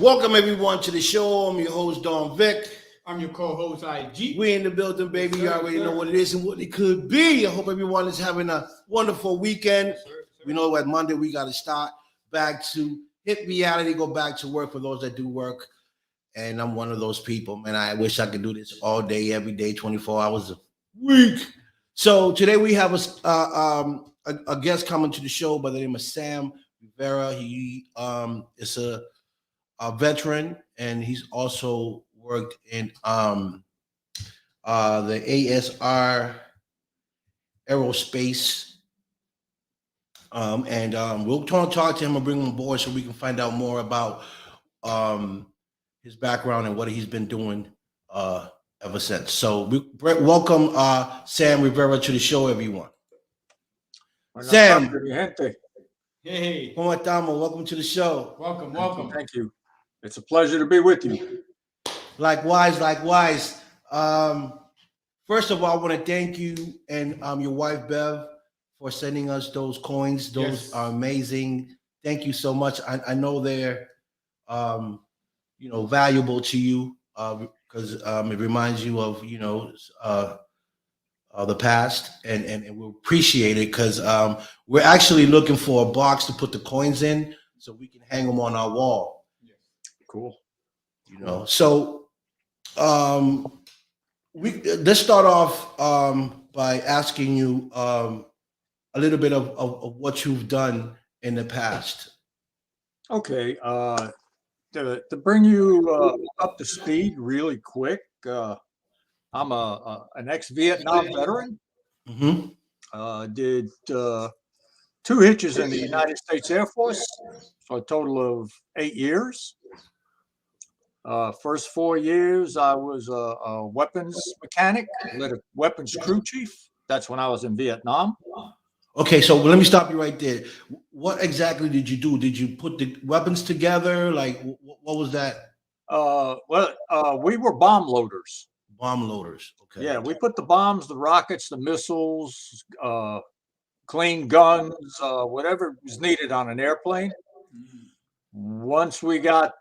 Welcome everyone to the show. I'm your host Don Vick. I'm your co-host IG. We in the building, baby. Yes, You sir, already yes, know sir. what it is and what it could be. I hope everyone is having a wonderful weekend. Yes, sir, yes, sir. We know at Monday we got to start back to hit reality, go back to work for those that do work. And I'm one of those people, man. I wish I could do this all day, every day, 24 hours a week. So today we have a guest coming to the show by the name of Sam Rivera. He is a veteran, and he's also worked in the ASR aerospace. We'll talk to him and bring him on board so we can find out more about his background and what he's been doing ever since. So welcome Sam Rivera to the show, everyone. Sam, Hey, ¿cómo estamos? Welcome to the show. welcome. Thank you. It's a pleasure to be with you. Likewise. First of all, I want to thank you and your wife Bev for sending us those coins. Those Yes. are amazing. Thank you so much. I know they're valuable to you because it reminds you of the past, and we appreciate it because we're actually looking for a box to put the coins in so we can hang them on our wall. Cool. So let's start off by asking you a little bit of what you've done in the past. Okay. To bring you up to speed really quick, I'm an ex-Vietnam veteran. Mm-hmm. Did 2 hitches in the United States Air Force for a total of 8 years. First 4 years, I was a weapons mechanic, led a weapons crew chief. That's when I was in Vietnam. Okay, so let me stop you right there. What exactly did you do? Did you put the weapons together? Like, what was that? We were bomb loaders. Bomb loaders. Okay. Yeah, we put the bombs, the rockets, the missiles, clean guns, whatever was needed on an airplane. Once we got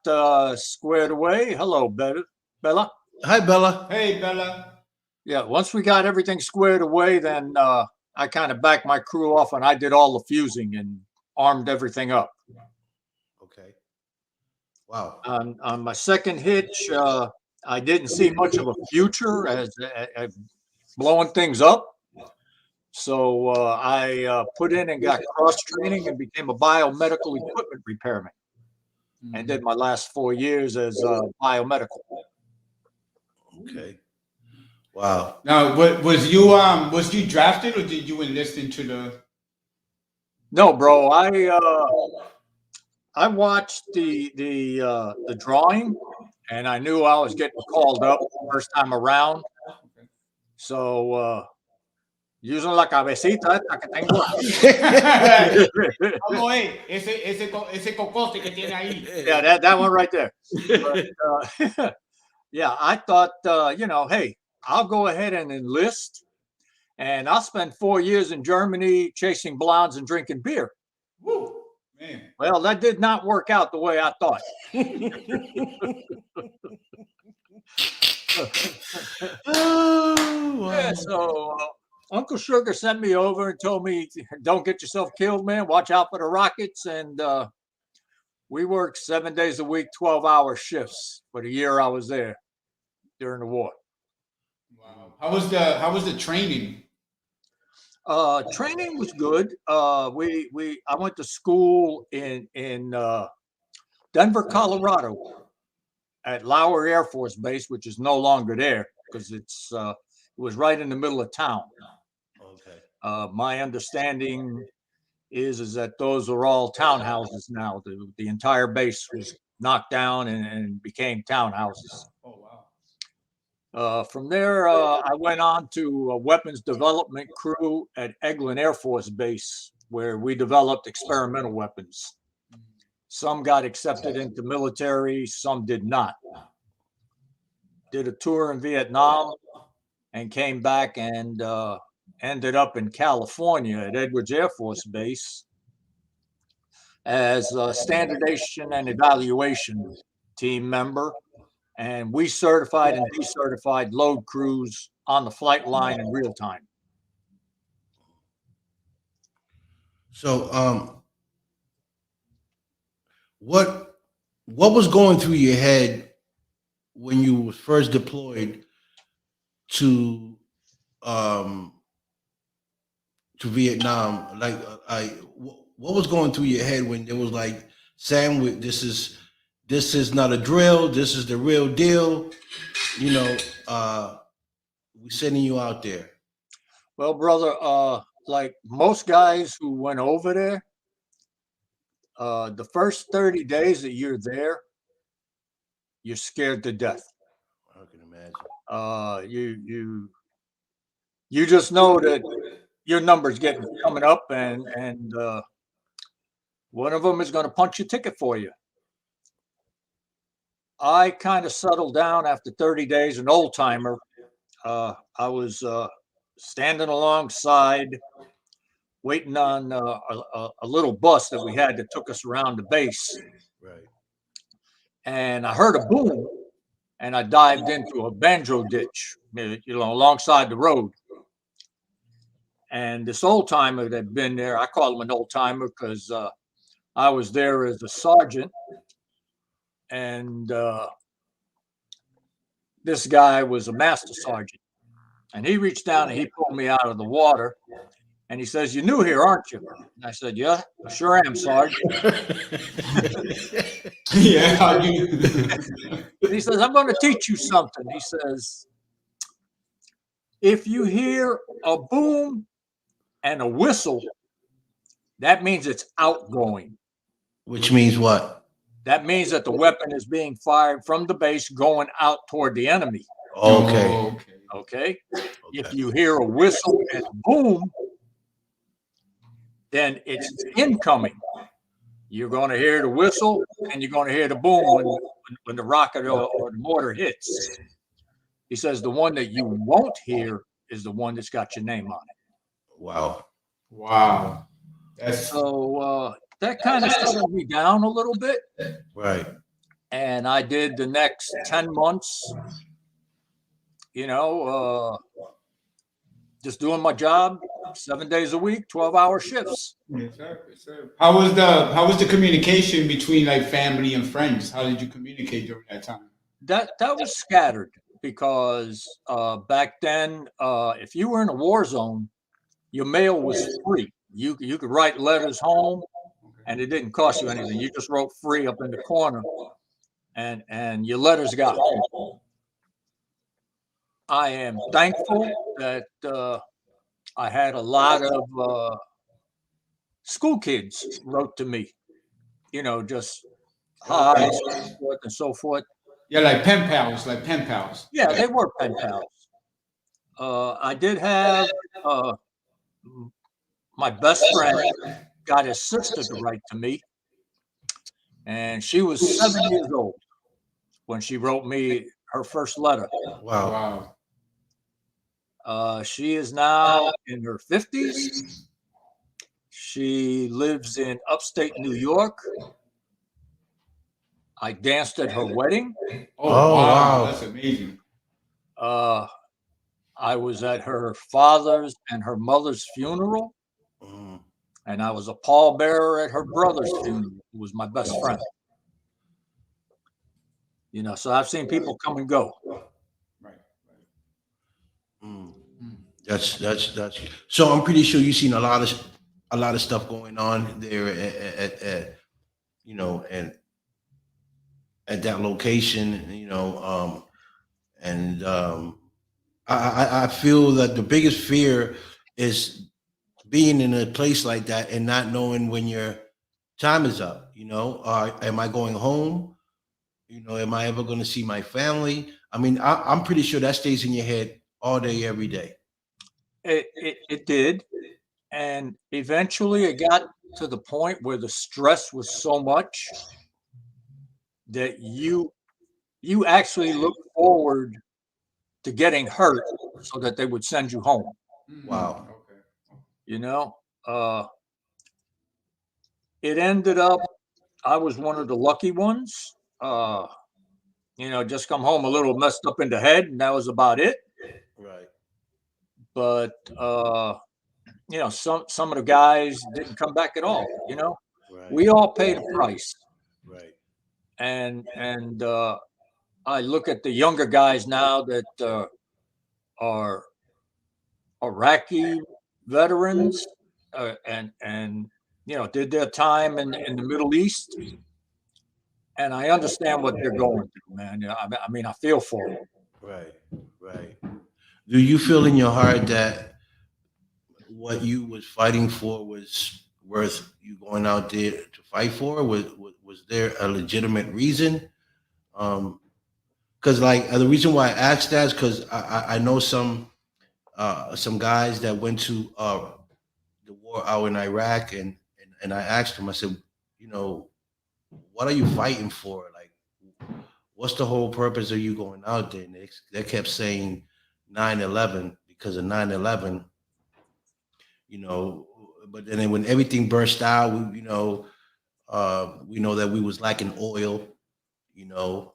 squared away, hello, Bella. Hi, Bella. Hey, Bella. Yeah, once we got everything squared away, then I kind of backed my crew off and I did all the fusing and armed everything up. Okay. Wow. On my second hitch, I didn't see much of a future as blowing things up. So I put in and got cross training and became a biomedical equipment repairman. And did my last 4 years as biomedical. Okay. Wow. Now, was you drafted or did you enlist into the? No, bro. I watched the drawing, and I knew I was getting called up first time around. So using la cabecita que tengo. Oh, hey, ese cocote que tiene ahí. Yeah, that one right there. But, yeah, I thought, hey, I'll go ahead and enlist, and I'll spend 4 years in Germany chasing blondes and drinking beer. Woo, man. Well, that did not work out the way I thought. Oh, wow. Yeah, so Uncle Sugar sent me over and told me, don't get yourself killed, man. Watch out for the rockets. And we worked 7 days a week, 12-hour shifts for the year I was there during the war. Wow. How was the training? Training was good. I went to school in Denver, Colorado, at Lauer Air Force Base, which is no longer there because it was right in the middle of town. Okay. My understanding is that those are all townhouses now. The entire base was knocked down and became townhouses. Oh, wow. From there, I went on to a weapons development crew at Eglin Air Force Base, where we developed experimental weapons. Some got accepted into military, some did not. Did a tour in Vietnam and came back and ended up in California at Edwards Air Force Base as standardization and evaluation team member, and we certified and decertified load crews on the flight line in real time. So, what was going through your head when you was first deployed to um to Vietnam? Like, what was going through your head when it was like, Sam, this is not a drill. This is the real deal. You know, we sending you out there. Well, brother, like most guys who went over there, the first 30 days that you're there, you're scared to death. I can imagine. You just know that your number's coming up, and one of them is going to punch your ticket for you. I kind of settled down after 30 days, an old timer. I was standing alongside, waiting on a little bus that we had that took us around the base. Right. And I heard a boom, and I dived into a banjo ditch, alongside the road. And this old timer that had been there, I call him an old timer because I was there as a sergeant, and this guy was a master sergeant. And he reached down and he pulled me out of the water, and he says, "You're new here, aren't you?" And I said, "Yeah, I sure am, Sergeant." Yeah, I do. And he says, "I'm going to teach you something." He says, "If you hear a boom and a whistle, that means it's outgoing." Which means what? That means that the weapon is being fired from the base going out toward the enemy. Okay. Oh, Okay. If you hear a whistle and a boom, then it's incoming. You're going to hear the whistle and you're going to hear the boom when the rocket or the mortar hits. He says the one that you won't hear is the one that's got your name on it. Wow. Wow. That's So that kind of settled me down a little bit. Right. And I did the next 10 months, just doing my job 7 days a week, 12-hour shifts. yes, sir, yes, sir. How was the communication between like family and friends? How did you communicate during that time? That was scattered because back then, if you were in a war zone, your mail was free. You could write letters home, and it didn't cost you anything. You just wrote free up in the corner, and your letters got home. I am thankful that I had a lot of school kids wrote to me, just hi, so forth and so forth. Yeah, like pen pals. Yeah, they were pen pals. I did have my best friend got his sister to write to me, and she was 7 years old when she wrote me her first letter. Wow. Wow. She is now in her 50s. She lives in upstate New York. I danced at her wedding. Oh, wow. That's amazing. I was at her father's and her mother's funeral, Mm. and I was a pallbearer at her brother's funeral, who was my best friend. So I've seen people come and go. Right. Mm. That's so I'm pretty sure you've seen a lot of stuff going on there at and at that location, and I feel that the biggest fear is being in a place like that and not knowing when your time is up. Am I going home? Am I ever going to see my family? I mean, I'm pretty sure that stays in your head all day, every day. It did. And eventually it got to the point where the stress was so much that you actually look forward to getting hurt so that they would send you home. Wow. Okay. It ended up, I was one of the lucky ones. just come home a little messed up in the head, and that was about it. Right. But some of the guys didn't come back at all. Right. We all paid a price, Right. and I look at the younger guys now that are Iraqi veterans and did their time in the Middle East, and I understand what they're going through, man. I mean, I feel for them. Right. Right. Do you feel in your heart that what you was fighting for was worth you going out there to fight for? Was there a legitimate reason? Because like the reason why I asked that is because I know some guys that went to the war out in Iraq, and I asked them, I said, you know, what are you fighting for? Like, what's the whole purpose of you going out there? And they kept saying 9/11 because of 9/11, you know. But then when everything burst out, we know that we was lacking oil, you know,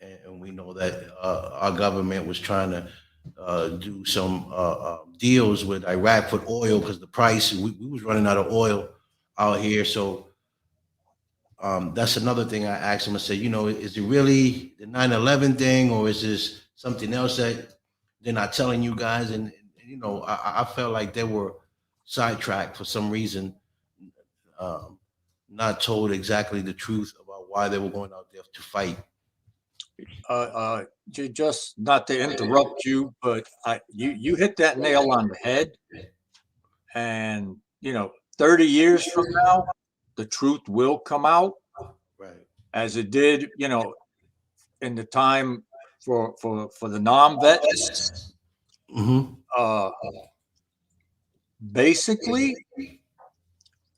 and we know that our government was trying to do some deals with Iraq for oil because the price we was running out of oil out here. So that's another thing I asked him. I said, is it really the 9/11 thing, or is this something else that they're not telling you guys? And I felt like they were sidetracked for some reason, um, not told exactly the truth about why they were going out there to fight. Just not to interrupt you, but you hit that nail on the head. And 30 years from now, the truth will come out, Right. as it did, in the time for the non-vets. Mm-hmm. Basically,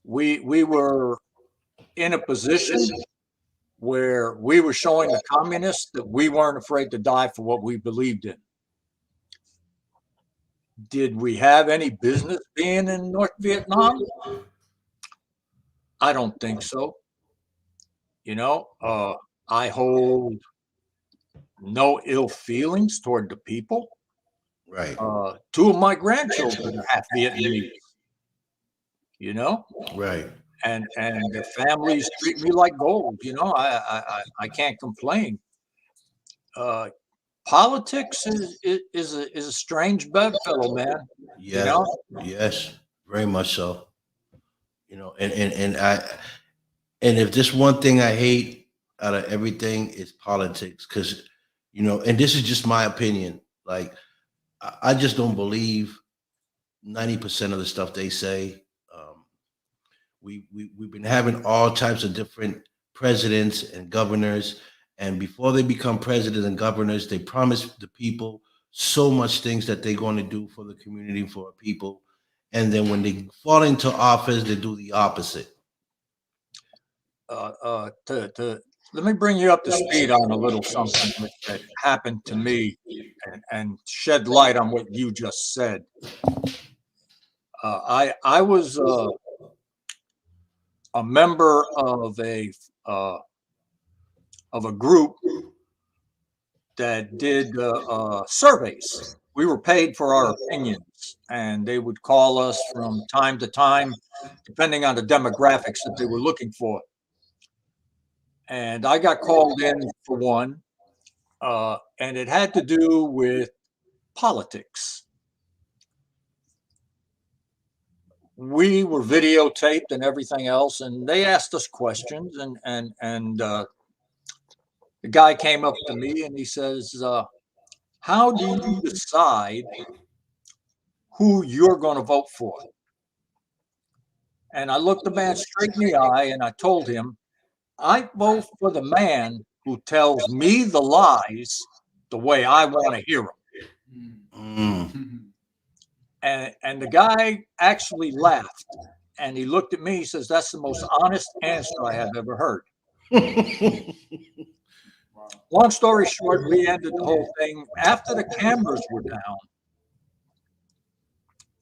we were in a position where we were showing the communists that we weren't afraid to die for what we believed in. Did we have any business being in North Vietnam? I don't think so. I hold no ill feelings toward the people. Right. Two of my grandchildren are half Vietnamese, Right. and their families treat me like gold. I can't complain. Politics is a strange bedfellow, man. Yes. Yes. Very much so. And if this one thing I hate out of everything is politics, because and this is just my opinion. Like I just don't believe 90% of the stuff they say. We've been having all types of different presidents and governors, and before they become presidents and governors, they promise the people so much things that they're going to do for the community, for our people, and then when they fall into office, they do the opposite. Let me bring you up to speed on a little something that happened to me, and shed light on what you just said. I was a member of a group that did surveys. We were paid for our opinions, and they would call us from time to time, depending on the demographics that they were looking for. And I got called in for one, and it had to do with politics. We were videotaped and everything else, and they asked us questions, and the guy came up to me and he says, how do you decide who you're going to vote for? And I looked the man straight in the eye and I told him, I vote for the man who tells me the lies the way I want to hear them. Mm. And the guy actually laughed, and he looked at me. He says, that's the most honest answer I have ever heard. Long story short, we ended the whole thing. After the cameras were down,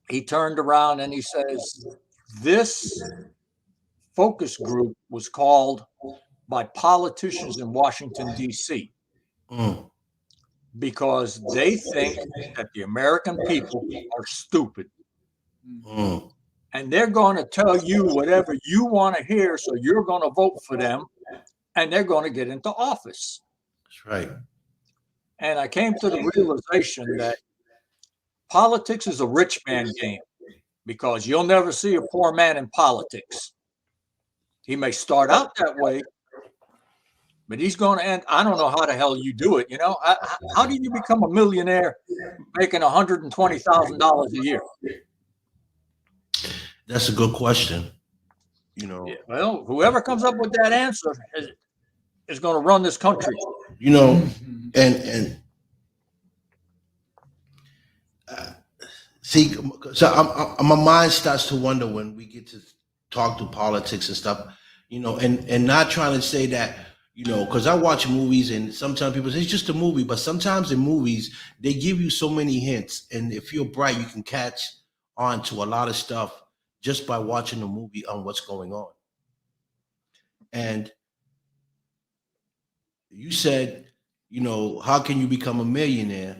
he turned around and he says, this focus group was called by politicians in Washington, D.C. Mm. because they think that the American people are stupid. Mm. And they're going to tell you whatever you want to hear, so you're going to vote for them, and they're going to get into office. That's right. And I came to the realization that politics is a rich man game because you'll never see a poor man in politics. He may start out that way, but he's going to end. I don't know how the hell you do it. You know, how do you become a millionaire making $120,000 a year? That's a good question. You know. Yeah, well, whoever comes up with that answer is going to run this country. You know, and see, so my mind starts to wonder when we get to talk to politics and stuff. You know, and not trying to say that. You know, because I watch movies and sometimes people say it's just a movie, but sometimes in movies they give you so many hints, and if you're bright, you can catch on to a lot of stuff just by watching the movie on what's going on. And you said, you know, how can you become a millionaire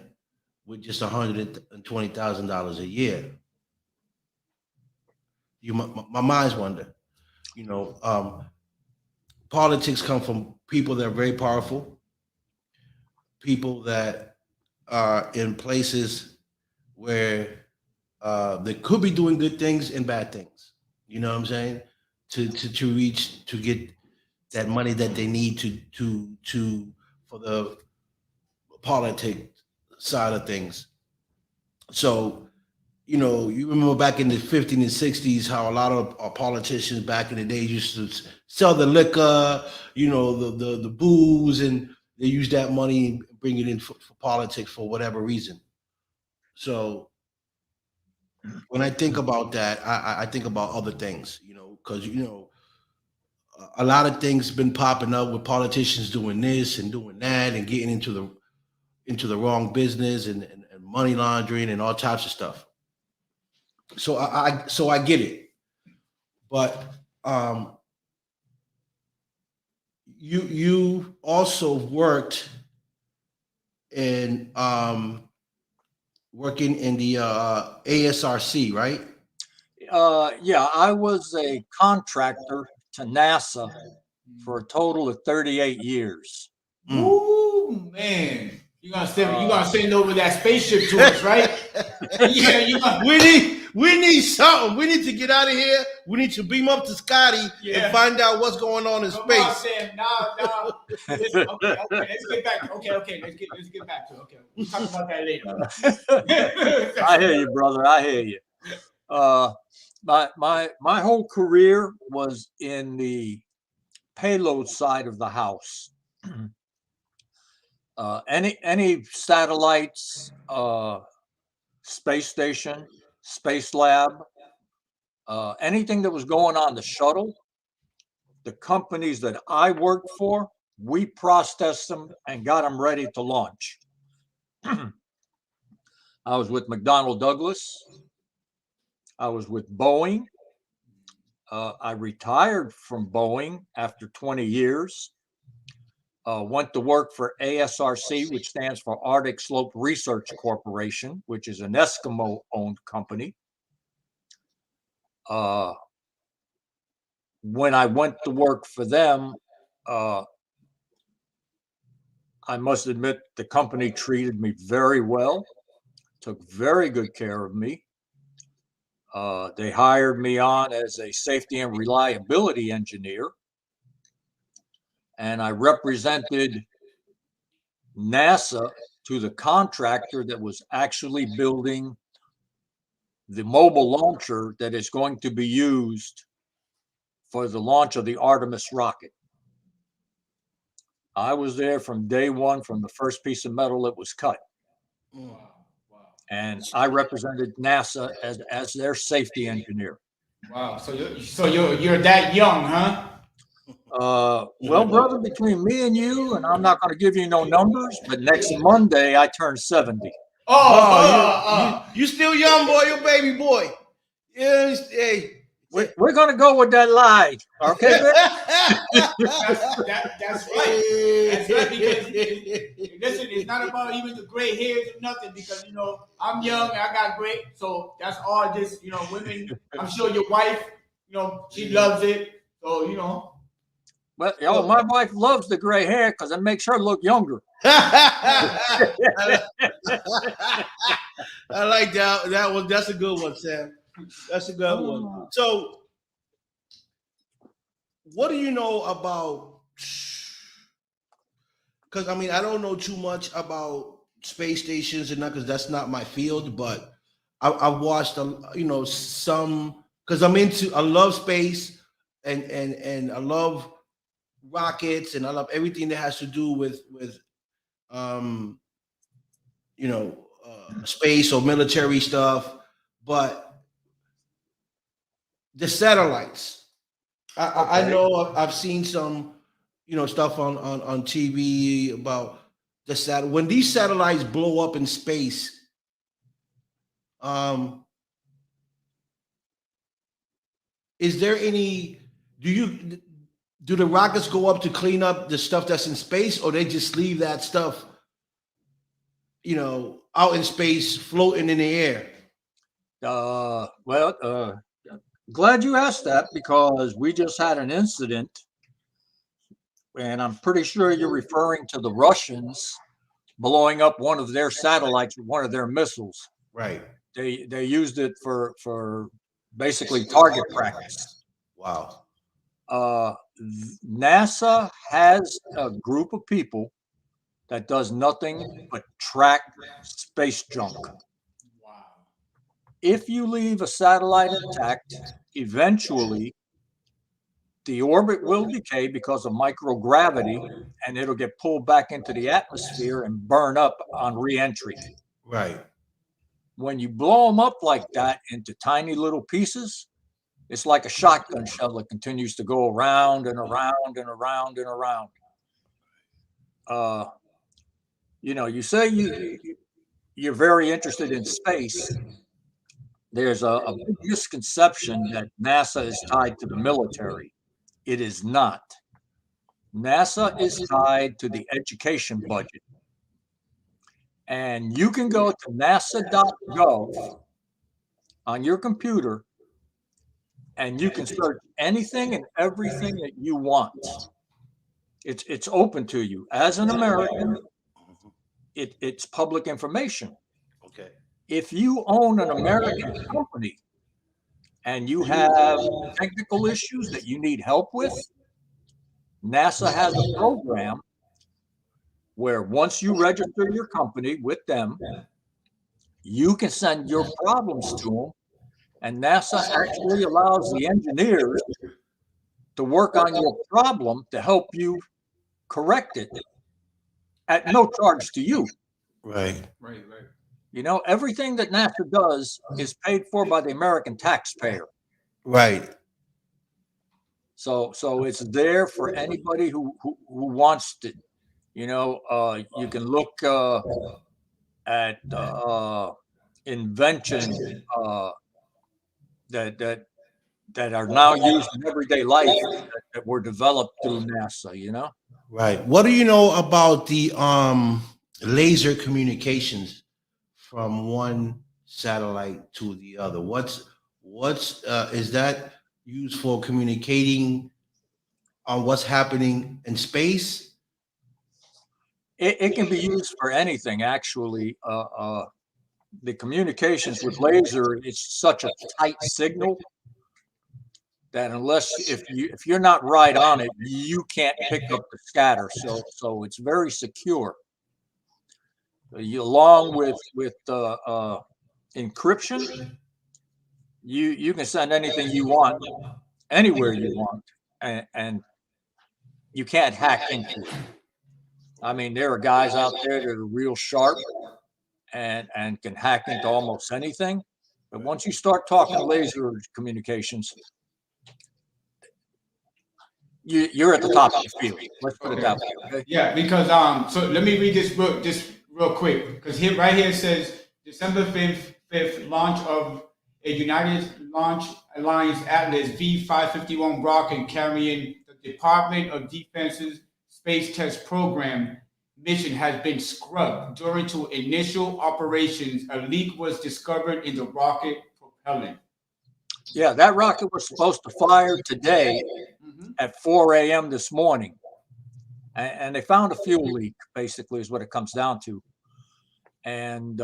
with just $120,000 a year? My mind's wonder. You know, politics come from people that are very powerful, people that are in places where they could be doing good things and bad things. You know what I'm saying? To get that money that they need to for the politic side of things. So, you know, you remember back in the 50s and 60s how a lot of our politicians back in the day used to sell the liquor, you know, the booze, and they use that money and bring it in for politics for whatever reason. So when I think about that, I think about other things, you know, because, you know, a lot of things been popping up with politicians doing this and doing that and getting into the wrong business and money laundering and all types of stuff. So I get it, but you also worked in working in the ASRC, right? Yeah, I was a contractor to NASA for a total of 38 years. Ooh, man. You gonna send over that spaceship to us, right? Yeah, we need something. We need to get out of here. We need to beam up to Scotty and find out what's going on in space. On, Sam. No. Okay. Let's get back. Okay. Let's get back to it. Okay. We'll talk about that later. I hear you, brother. I hear you. My whole career was in the payload side of the house. Any satellites, space station, space lab, anything that was going on the shuttle, the companies that I worked for, we processed them and got them ready to launch. I was with McDonnell Douglas. I was with Boeing. I retired from Boeing after 20 years. Went to work for ASRC, which stands for Arctic Slope Research Corporation, which is an Eskimo-owned company. When I went to work for them, I must admit the company treated me very well, took very good care of me. They hired me on as a safety and reliability engineer, and I represented NASA to the contractor that was actually building the mobile launcher that is going to be used for the launch of the Artemis rocket. I was there from day one, from the first piece of metal that was cut. Wow. And I represented NASA as their safety engineer. Wow. So you're that young, huh? Well, brother, between me and you, and I'm not going to give you no numbers, but next Monday I turn 70. You still young, boy. You baby boy. Yeah, hey. We're going to go with that lie. Okay, Vick? That's right. That's right, because listen, it's not about even the gray hairs or nothing, because I'm young and I got gray, so that's all just women. I'm sure your wife, she loves it, so Well, my wife loves the gray hair because it makes her look younger. I like that. That's a good one, Sam. That's a good one. So, what do you know about? Because I don't know too much about space stations and that, because that's not my field. But I've watched, some, because I love space, and I love rockets, and I love everything that has to do with um, space or military stuff. But the satellites, I Okay. know I've seen some, stuff on TV about when these satellites blow up in space. Um, is there any? Do the rockets go up to clean up the stuff that's in space, or they just leave that stuff, out in space, floating in the air? Glad you asked that, because we just had an incident, and I'm pretty sure you're referring to the Russians blowing up one of their satellites with one of their missiles. Right. They used it for basically target practice. Wow. NASA has a group of people that does nothing but track space junk. wow. If you leave a satellite intact, eventually the orbit will decay because of microgravity, and it'll get pulled back into the atmosphere and burn up on re-entry. Right. When you blow them up like that into tiny little pieces, it's like a shotgun shell that continues to go around and around and around and around. You say you're very interested in space. There's a big misconception that NASA is tied to the military. It is not. NASA is tied to the education budget. And you can go to nasa.gov on your computer, and you can search anything and everything that you want. It's open to you. As an American, it's public information. Okay. If you own an American company and you have technical issues that you need help with, NASA has a program where once you register your company with them, you can send your problems to them, and NASA actually allows the engineers to work on your problem to help you correct it at no charge to you. Right. Right. Everything that NASA does is paid for by the American taxpayer. Right. So it's there for anybody who wants to. You can look at inventions that are now used in everyday life that were developed through NASA. Right. What do you know about the laser communications from one satellite to the other? What's is that used for communicating on what's happening in space? It can be used for anything, actually. The communications with laser is such a tight signal that if you're not right on it, you can't pick up the scatter. So it's very secure. Along with encryption, you can send anything you want anywhere you want, and you can't hack into it. There are guys out there that are real sharp and can hack into almost anything. But once you start talking laser communications, you're at the top of the field. Let's put it that way. Okay? Yeah, because so let me read this book just real quick, because right here it says December 5th launch of a United Launch Alliance Atlas V551 rocket carrying Department of Defense's Space Test Program mission has been scrubbed. During to initial operations, a leak was discovered in the rocket propellant. Yeah, that rocket was supposed to fire today at 4 a.m. this morning. And they found a fuel leak, basically, is what it comes down to. And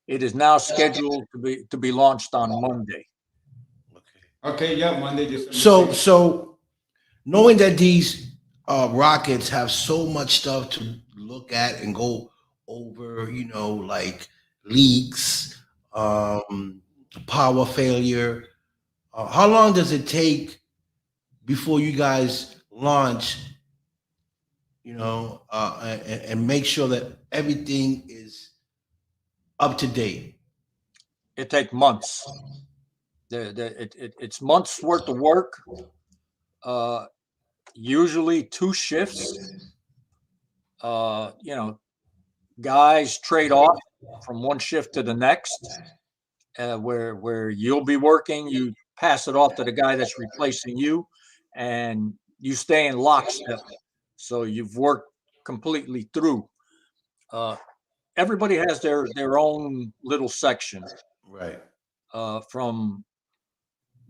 it is now scheduled to be launched on Monday. Okay, yeah, Monday. December So 6th. so knowing that these rockets have so much stuff to look at and go over, you know, like leaks, power failure. How long does it take before you guys launch? You know, and make sure that everything is up to date. It takes months. It's months worth of work. Usually 2 shifts. You know, guys trade off from one shift to the next. Where you'll be working, you pass it off to the guy that's replacing you, and you stay in lockstep. So you've worked completely through. Everybody has their own little section. Right. From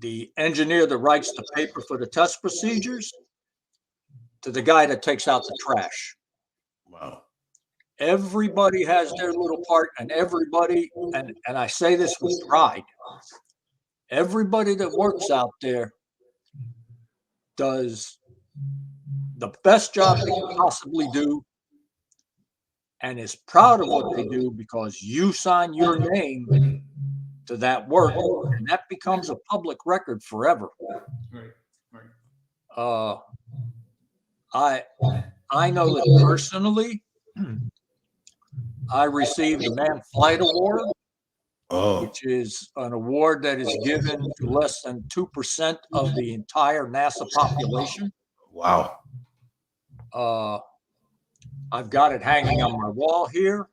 the engineer that writes the paper for the test procedures to the guy that takes out the trash. Wow. Everybody has their little part, and everybody, and I say this with pride, everybody that works out there does the best job they can possibly do and is proud of what they do because you sign your name to that work, and that becomes a public record forever. Right. I know that personally. I received the Man Flight Award, which is an award that is given to less than 2% of the entire NASA population. Wow. I've got it hanging on my wall here,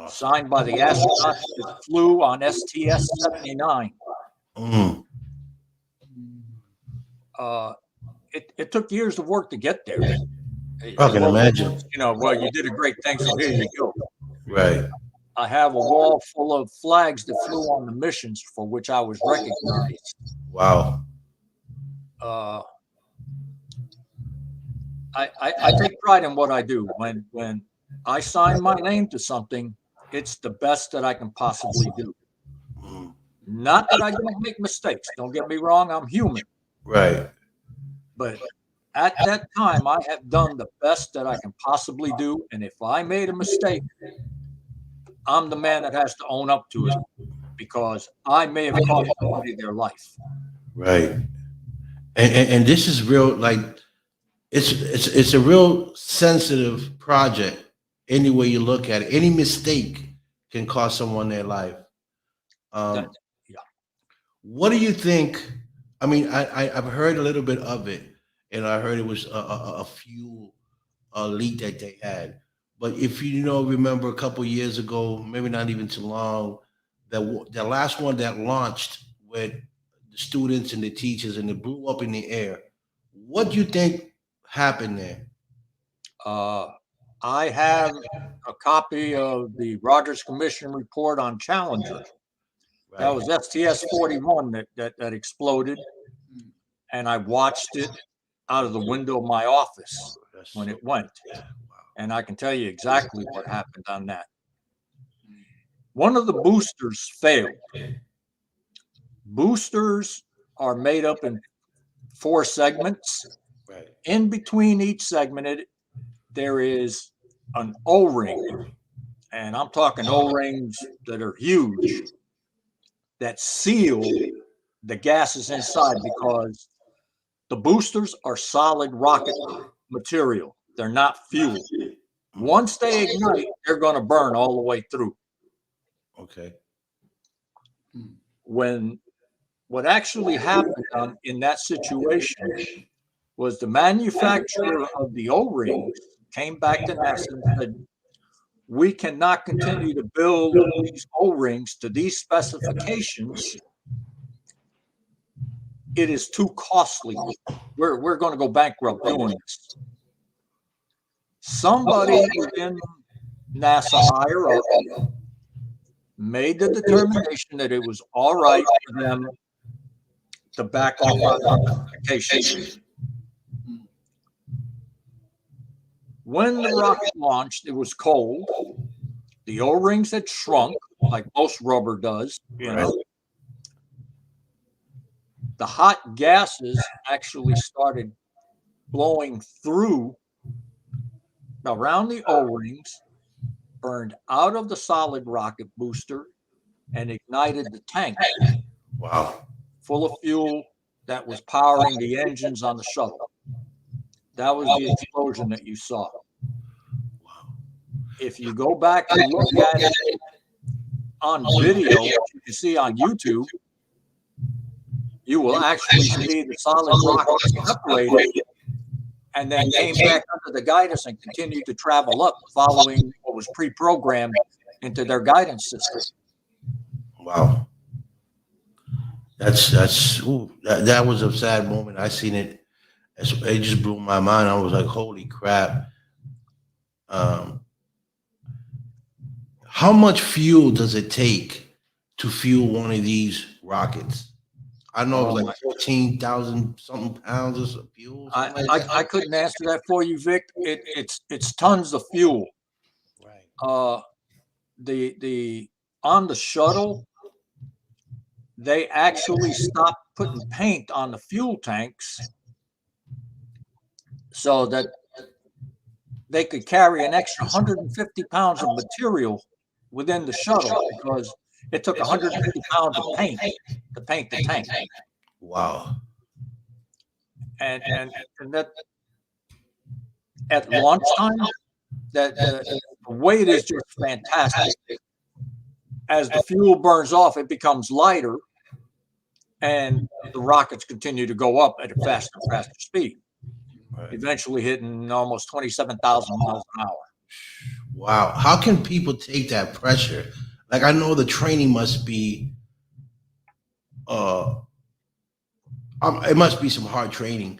signed by the astronauts that flew on STS-79. Mm. It took years of work to get there. I can imagine. You know, well, you did a great thing, so here you go. Right. I have a wall full of flags that flew on the missions for which I was recognized. Wow. I take pride in what I do. When I sign my name to something, it's the best that I can possibly do. Not that I don't make mistakes. Don't get me wrong. I'm human. Right. But at that time, I have done the best that I can possibly do. And if I made a mistake, I'm the man that has to own up to it because I may have cost somebody their life. Right. And this is real, like it's a real sensitive project. Any way you look at it, any mistake can cost someone their life. Yeah. What do you think? I mean, I've heard a little bit of it, and I heard it was a fuel leak that they had. But if you remember a couple years ago, maybe not even too long, the last one that launched with the students and the teachers, and it blew up in the air. What do you think happened there? I have a copy of the Rogers Commission report on Challenger. That was STS-41 that exploded, and I watched it out of the window of my office when it went. And I can tell you exactly what happened on that. One of the boosters failed. Boosters are made up in 4 segments. Right. In between each segment, there is an O-ring, and I'm talking O-rings that are huge, that seal the gases inside because the boosters are solid rocket material. They're not fuel. Once they ignite, they're going to burn all the way through. Okay. What actually happened in that situation was the manufacturer of the O-rings came back to NASA and said, we cannot continue to build these O-rings to these specifications it is too costly. We're going to go bankrupt doing this. Somebody within NASA higher up made the determination that it was all right for them to back off on certification. When the rocket launched, it was cold. The O-rings had shrunk, like most rubber does. You know, the hot gases actually started blowing through around the O-rings, burned out of the solid rocket booster, and ignited the tank. Wow. Full of fuel that was powering the engines on the shuttle. That was the explosion that you saw. If you go back and look at it on video, which you can see on YouTube, you will actually see the solid rocket separated and then came back under the guidance and continued to travel up, following what was pre-programmed into their guidance system. Wow. That was a sad moment. I seen it. It just blew my mind. I was like, holy crap. How much fuel does it take to fuel one of these rockets? I know it was like 14,000 something pounds of fuel. I couldn't answer that for you, Vic. It's tons of fuel. Right. The on the shuttle, they actually stopped putting paint on the fuel tanks so that they could carry an extra 150 pounds of material within the shuttle, because it took 150 pounds of paint to paint the tank. Wow. And that at lunchtime, that the weight is just fantastic. As the fuel burns off, it becomes lighter, and the rockets continue to go up at a faster and faster speed, eventually hitting almost 27,000 miles an hour. Wow. How can people take that pressure? Like, I know the training must be, it must be some hard training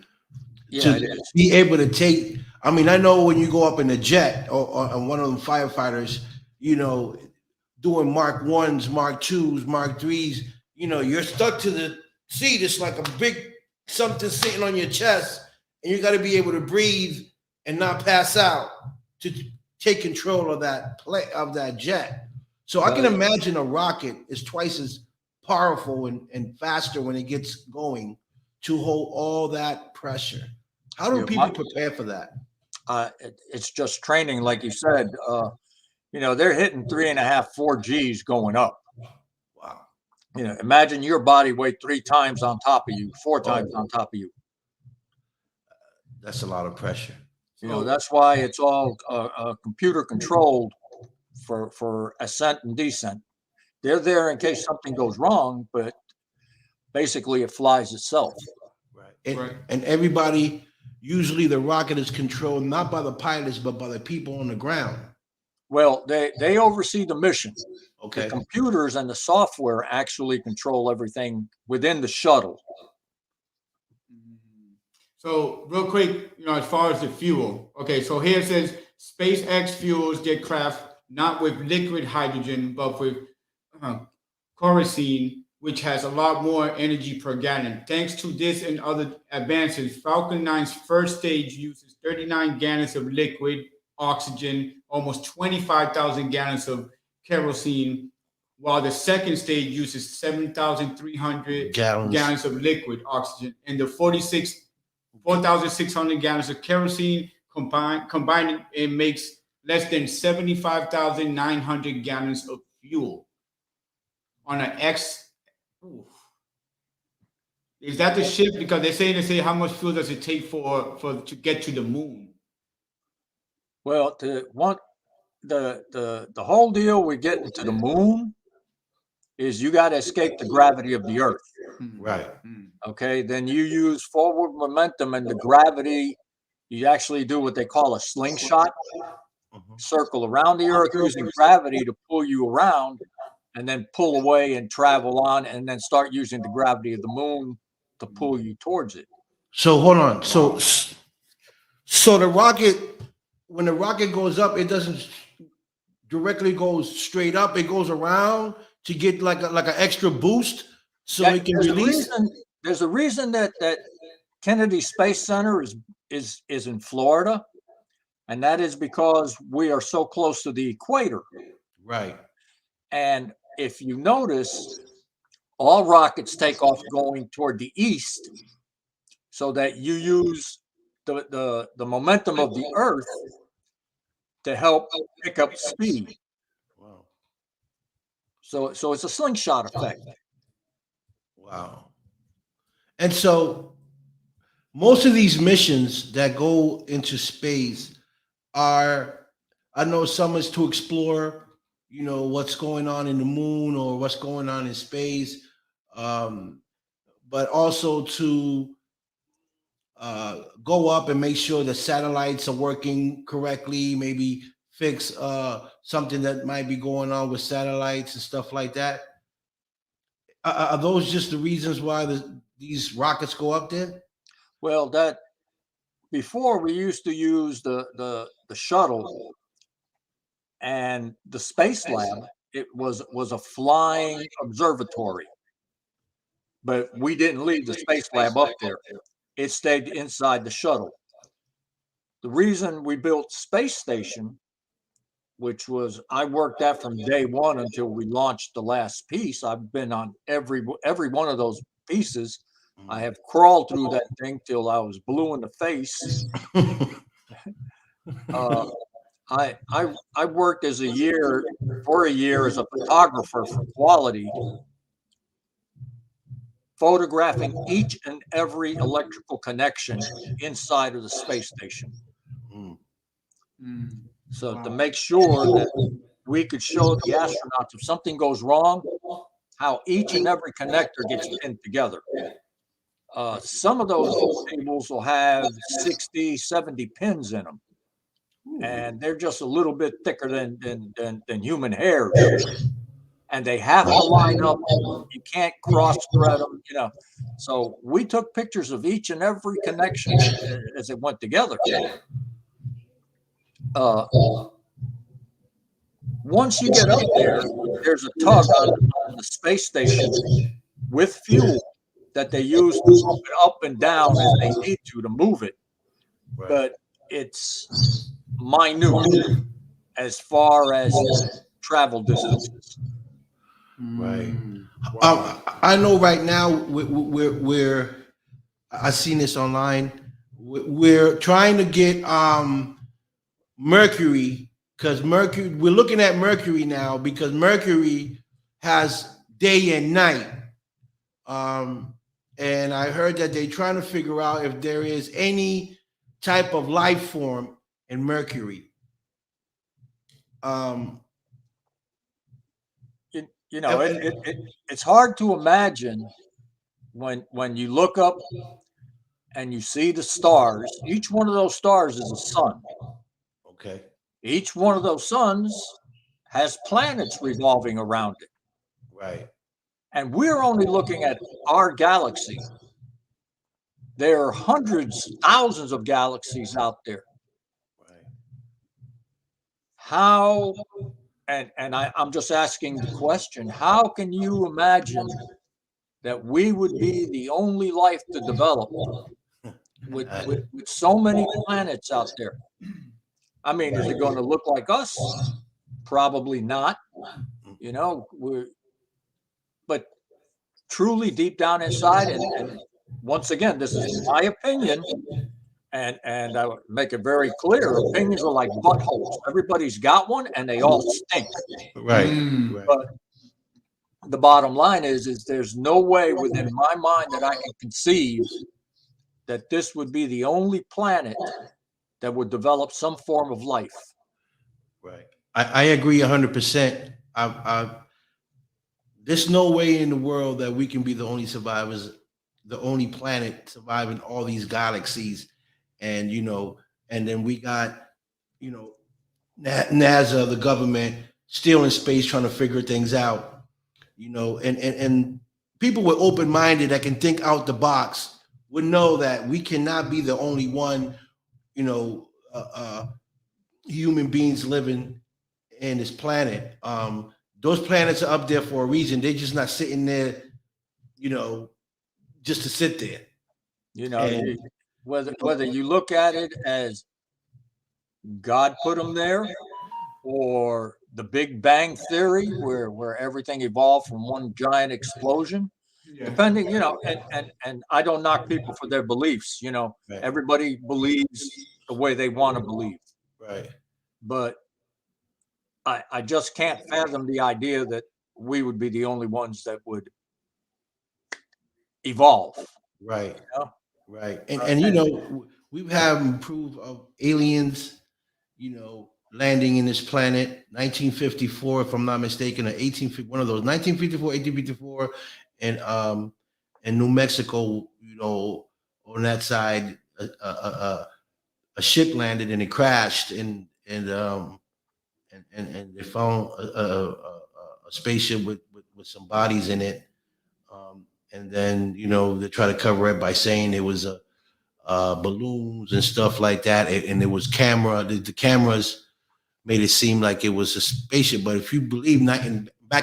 to be able to take. I mean, I know when you go up in a jet or one of them firefighters, you know, doing Mark 1s, Mark 2s, Mark 3s, you know, you're stuck to the seat. It's like a big something sitting on your chest, and you got to be able to breathe and not pass out to take control of that jet. So I can imagine a rocket is twice as powerful and faster when it gets going to hold all that pressure. How do people prepare for that? It's just training, like you said. You know, they're hitting 3.5, 4 Gs going up. Wow. You know, imagine your body weight 3 times on top of you, 4 times on top of you. That's a lot of pressure. You know, that's why it's all computer controlled for ascent and descent. They're there in case something goes wrong, but basically it flies itself. Right. And everybody, usually the rocket is controlled not by the pilots, but by the people on the ground. Well, they oversee the mission. Okay. The computers and the software actually control everything within the shuttle. So real quick, you know, as far as the fuel, okay, so here it says SpaceX fuels their craft not with liquid hydrogen, but with kerosene, which has a lot more energy per gallon. Thanks to this and other advances, Falcon 9's first stage uses 39 gallons of liquid oxygen, almost 25,000 gallons of kerosene, while the second stage uses 7,300 gallons of liquid oxygen, and the 4,600 gallons of kerosene combined, it makes less than 75,900 gallons of fuel on an X. Oof. Is that the ship? Because they say how much fuel does it take to get to the moon? Well, the whole deal with getting to the moon is you got to escape the gravity of the Earth. Right. Okay. Then you use forward momentum and the gravity. You actually do what they call a slingshot, circle around the Earth using gravity to pull you around, and then pull away and travel on, and then start using the gravity of the moon to pull you towards it. So hold on. So the rocket, when the rocket goes up, it doesn't directly go straight up. It goes around to get like an extra boost, so it can release. There's a reason that Kennedy Space Center is in Florida, and that is because we are so close to the equator. Right. And if you notice, all rockets take off going toward the east, so that you use the momentum of the Earth to help pick up speed. Wow. So it's a slingshot effect. Wow. And so most of these missions that go into space are, I know some is to explore, what's going on in the moon or what's going on in space, but also to go up and make sure the satellites are working correctly, maybe fix something that might be going on with satellites and stuff like that. Are those just the reasons why these rockets go up there? Well, that before we used to use the shuttle and the space lab. It was a flying observatory, but we didn't leave the space lab up there. It stayed inside the shuttle. The reason we built Space Station, which was I worked that from day one until we launched the last piece. I've been on every one of those pieces. I have crawled through that thing till I was blue in the face. I worked for a year as a photographer for Quality, photographing each and every electrical connection inside of the space station. So to make sure that we could show the astronauts if something goes wrong, how each and every connector gets pinned together. Some of those cables will have 60, 70 pins in them. And they're just a little bit thicker than human hairs. And they have to line up. You can't cross thread them, So we took pictures of each and every connection as it went together. Once you get up there, there's a tug on the space station with fuel that they use to move it up and down as they need to move it. Right. But it's minute as far as travel distances. Right. I know right now we're I've seen this online. We're trying to get Mercury, because Mercury, we're looking at Mercury now because Mercury has day and night. And I heard that they're trying to figure out if there is any type of life form in Mercury. It's hard to imagine when you look up and you see the stars. Each one of those stars is a sun. Okay. Each one of those suns has planets revolving around it. Right. And we're only looking at our galaxy. There are hundreds, thousands of galaxies out there. Right. How, and I'm just asking the question, how can you imagine that we would be the only life to develop with so many planets out there? I mean, is it going to look like us? Probably not. But truly deep down inside, and once again, this is my opinion, and I would make it very clear, opinions are like buttholes. Everybody's got one, and they all stink. Right. But the bottom line is there's no way within my mind that I can conceive that this would be the only planet that would develop some form of life. Right. I agree 100%. There's no way in the world that we can be the only survivors, the only planet surviving all these galaxies. And, and then we got, NASA, the government, still in space trying to figure things out, and people with open minded that can think out the box would know that we cannot be the only one, you know, human beings living in this planet. Those planets are up there for a reason. They're just not sitting there, you know, just to sit there. You know, And whether you look at it as God put them there, or the Big Bang Theory, where everything evolved from one giant explosion. Yeah. Depending, you know, and I don't knock people for their beliefs. You know, right, everybody believes the way they want to believe, right, but I just can't fathom the idea that we would be the only ones that would evolve. right, You know? right. And you know, we've had proof of aliens, you know, landing in this planet. 1954, if I'm not mistaken, or 1850, one of those 1954, 1854, and in New Mexico, you know, on that side, a ship landed and it crashed, and they found a spaceship with some bodies in it. And then, you know, they try to cover it by saying it was balloons and stuff like that. And it was the cameras made it seem like it was a spaceship. But if you believe, back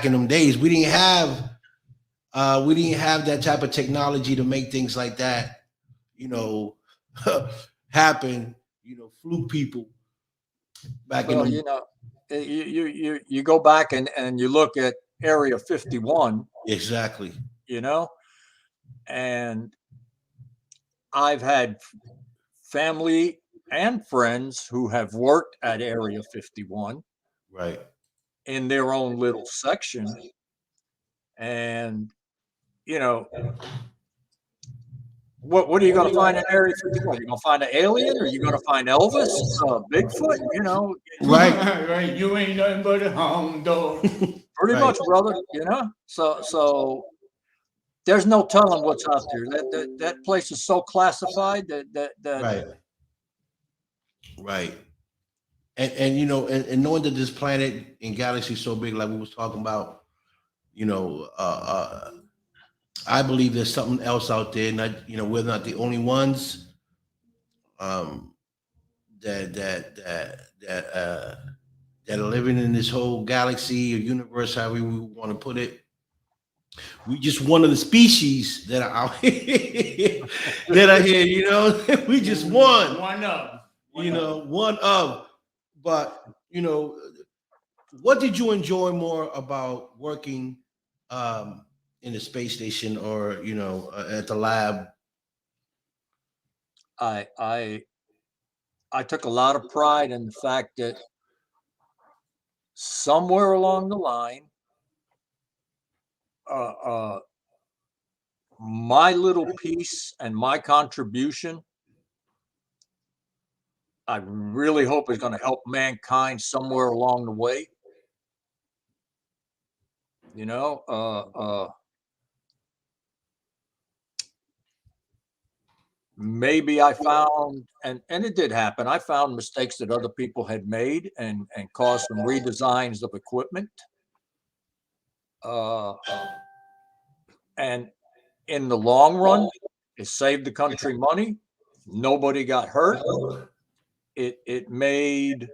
in them days, we didn't have that type of technology to make things like that, you know, happen. You know, fluke people back in Well, them. you know, you go back and you look at Area 51, Exactly. you know, and I've had family and friends who have worked at Area 51 Right. in their own little section. And, you know, what are you going to find in Area 51? You're going to find an alien, or you're going to find Elvis, Bigfoot, you know? Right. Right. You ain't nothing but a hound dog. Pretty Right. much, brother, you know? So there's no telling what's out there. That place is so classified that Right. Right. And you know, and knowing that this planet and galaxy is so big, like we was talking about, you know, I believe there's something else out there. Not, you know, we're not the only ones. Um, that are living in this whole galaxy or universe, however we want to put it. We just one of the species that are out here, that are here. You know, we just one. One of. You know, one of. But you know, what did you enjoy more about working in the space station, or you know, at the lab? I took a lot of pride in the fact that somewhere along the line, uh, uh, my little piece and my contribution, I really hope is going to help mankind somewhere along the way. You know, maybe I found, and it did happen, I found mistakes that other people had made and caused some redesigns of equipment. And in the long run, it saved the country money. Nobody got hurt. It made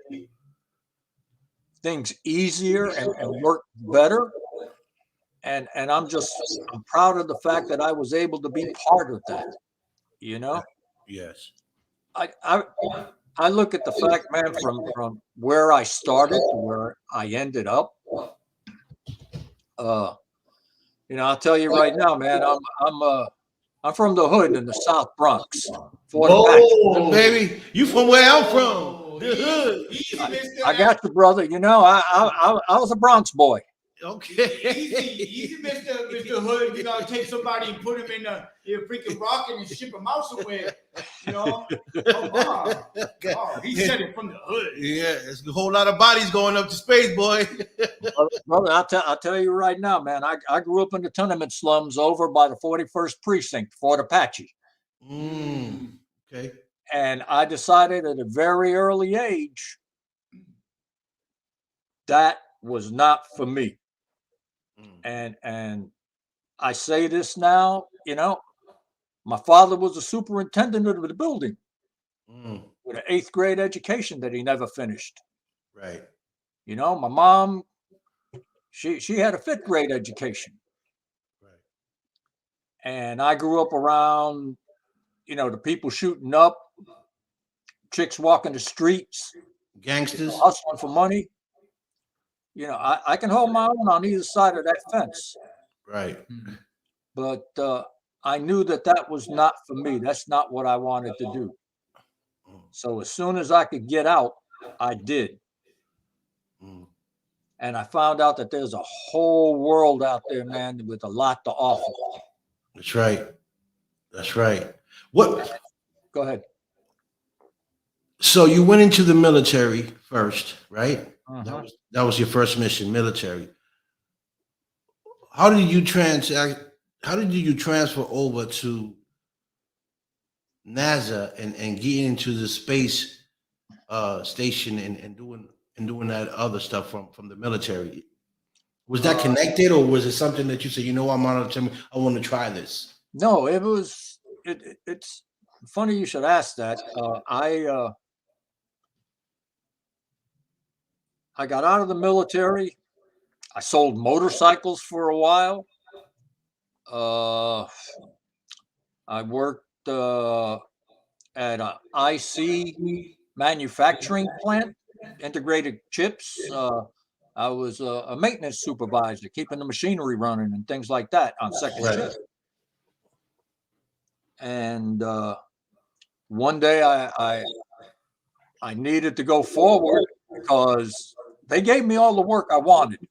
things easier and worked better. And I'm proud of the fact that I was able to be part of that. You know, Yes. I look at the fact, man, from where I started to where I ended up. You know, I'll tell you right now, man, I'm from the hood in the South Bronx. Whoa, baby, you from where I'm from? The hood. Easy, Mr. I got you, brother. You know, I was a Bronx boy. Okay. Easy, Mr. Hood. You know, take somebody and put him in a freaking rocket and ship him out somewhere. You know, come on. Oh, he said it from the hood. Yeah, there's a whole lot of bodies going up to space, boy. Brother, I'll tell you right now, man. I grew up in the tenement slums over by the 41st precinct, Fort Apache. Okay. And I decided at a very early age that was not for me. And I say this now, my father was a superintendent of the building with an 8th grade education that he never finished. Right. My mom, she had a 5th grade education. Right. And I grew up around, the people shooting up, chicks walking the streets, Gangsters. hustling for money. I can hold my own on either side of that fence. Right. But I knew that was not for me. That's not what I wanted to do. So as soon as I could get out, I did. And I found out that there's a whole world out there, man, with a lot to offer. That's right. That's right. What? Go ahead. So you went into the military first, right? Uh-huh. That was your first mission, military. How did you transfer over to NASA and get into the space station and doing that other stuff from the military? Was that connected, or was it something that you said, I'm on a I want to try this? No, it was. It's funny you should ask that. I got out of the military. I sold motorcycles for a while. I worked at an IC manufacturing plant, integrated chips. I was a maintenance supervisor, keeping the machinery running and things like that on second shift. And one day I needed to go forward because they gave me all the work I wanted.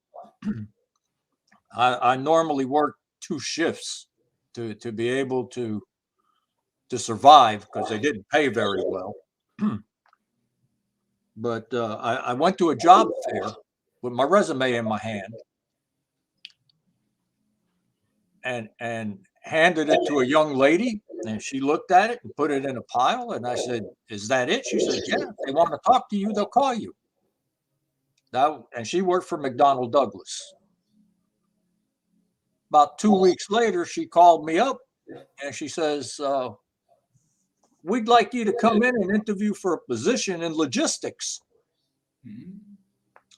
I normally work 2 shifts to be able to survive because they didn't pay very well. But I went to a job fair with my resume in my hand and handed it to a young lady, and she looked at it and put it in a pile. And I said, "Is that it?" She said, "Yeah, if they want to talk to you, they'll call you." And she worked for McDonnell Douglas. About 2 weeks later, she called me up and she says, "We'd like you to come in and interview for a position in logistics."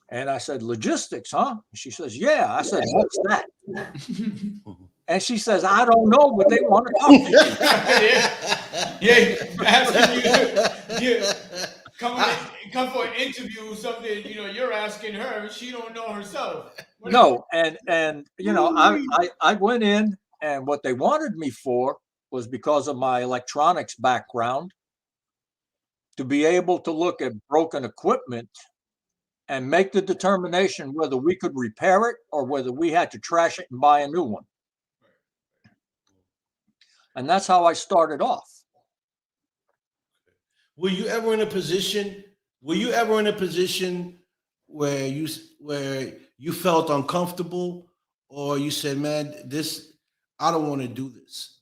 And I said, "Logistics, huh?" She says, "Yeah." I said, "What's that?" And she says, "I don't know, but they want to talk to you." Asking you come for an interview or something, you're asking her, she don't know herself. No, and I went in, and what they wanted me for was, because of my electronics background, to be able to look at broken equipment and make the determination whether we could repair it or whether we had to trash it and buy a new one. And that's how I started off. Were you ever in a position where you felt uncomfortable, or you said, "Man, I don't want to do this"?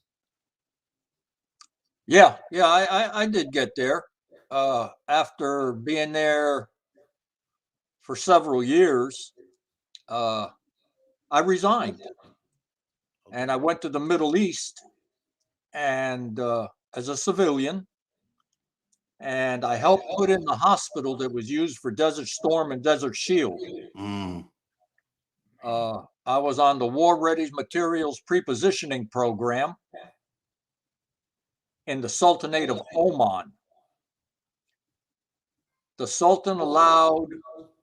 Yeah, I did get there. After being there for several years, I resigned and I went to the Middle East and as a civilian, and I helped put in the hospital that was used for Desert Storm and Desert Shield. I was on the War Ready Materials Prepositioning Program in the Sultanate of Oman. The Sultan allowed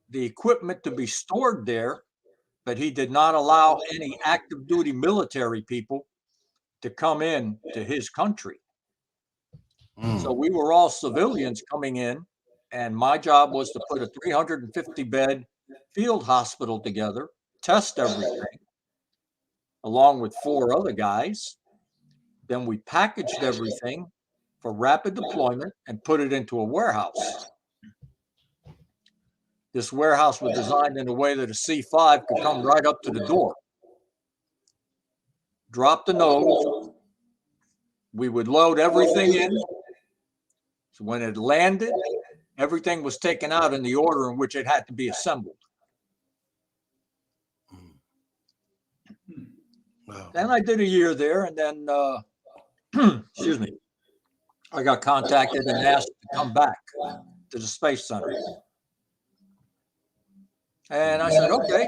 the equipment to be stored there, but he did not allow any active duty military people to come in to his country. So we were all civilians coming in, and my job was to put a 350 bed field hospital together, test everything, along with 4 other guys. Then we packaged everything for rapid deployment and put it into a warehouse. This warehouse was designed in a way that a C5 could come right up to the door. Drop the nose. We would load everything in. So when it landed, everything was taken out in the order in which it had to be assembled. Wow. Then I did a year there, and then excuse me, I got contacted and asked to come back to the Space Center. And I said, okay,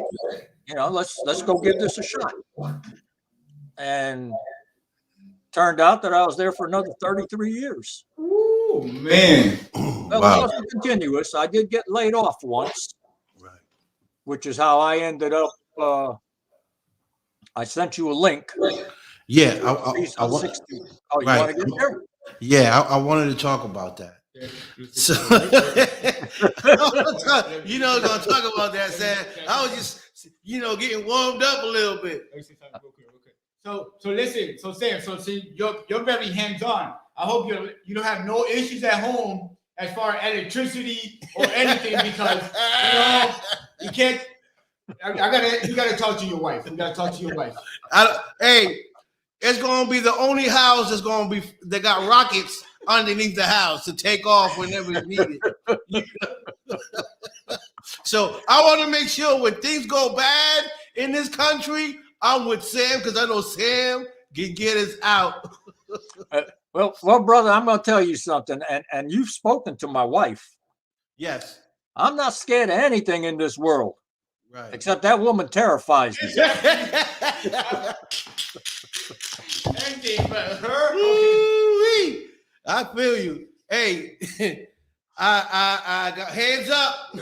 let's go give this a shot. And turned out that I was there for another 33 years. Oh man. Well, it wasn't continuous. I did get laid off once, Right. which is how I ended up. I sent you a link. Yeah, I want. Oh, you want to get there? Yeah, I wanted to talk about that. So, gonna talk about that, Sam. I was just, getting warmed up a little bit. So listen, so Sam, so see, you're very hands-on. I hope you don't have no issues at home as far as electricity or anything because you can't. You gotta talk to your wife. You gotta talk to your wife. Hey, it's gonna be the only house that got rockets underneath the house to take off whenever it's needed. So I want to make sure when things go bad in this country, I'm with Sam because I know Sam can get us out. Well, brother, I'm going to tell you something, and you've spoken to my wife. Yes. I'm not scared of anything in this world. Right. Except that woman terrifies me. Anything but her. Ooh-wee. I feel you. Hey, I got hands up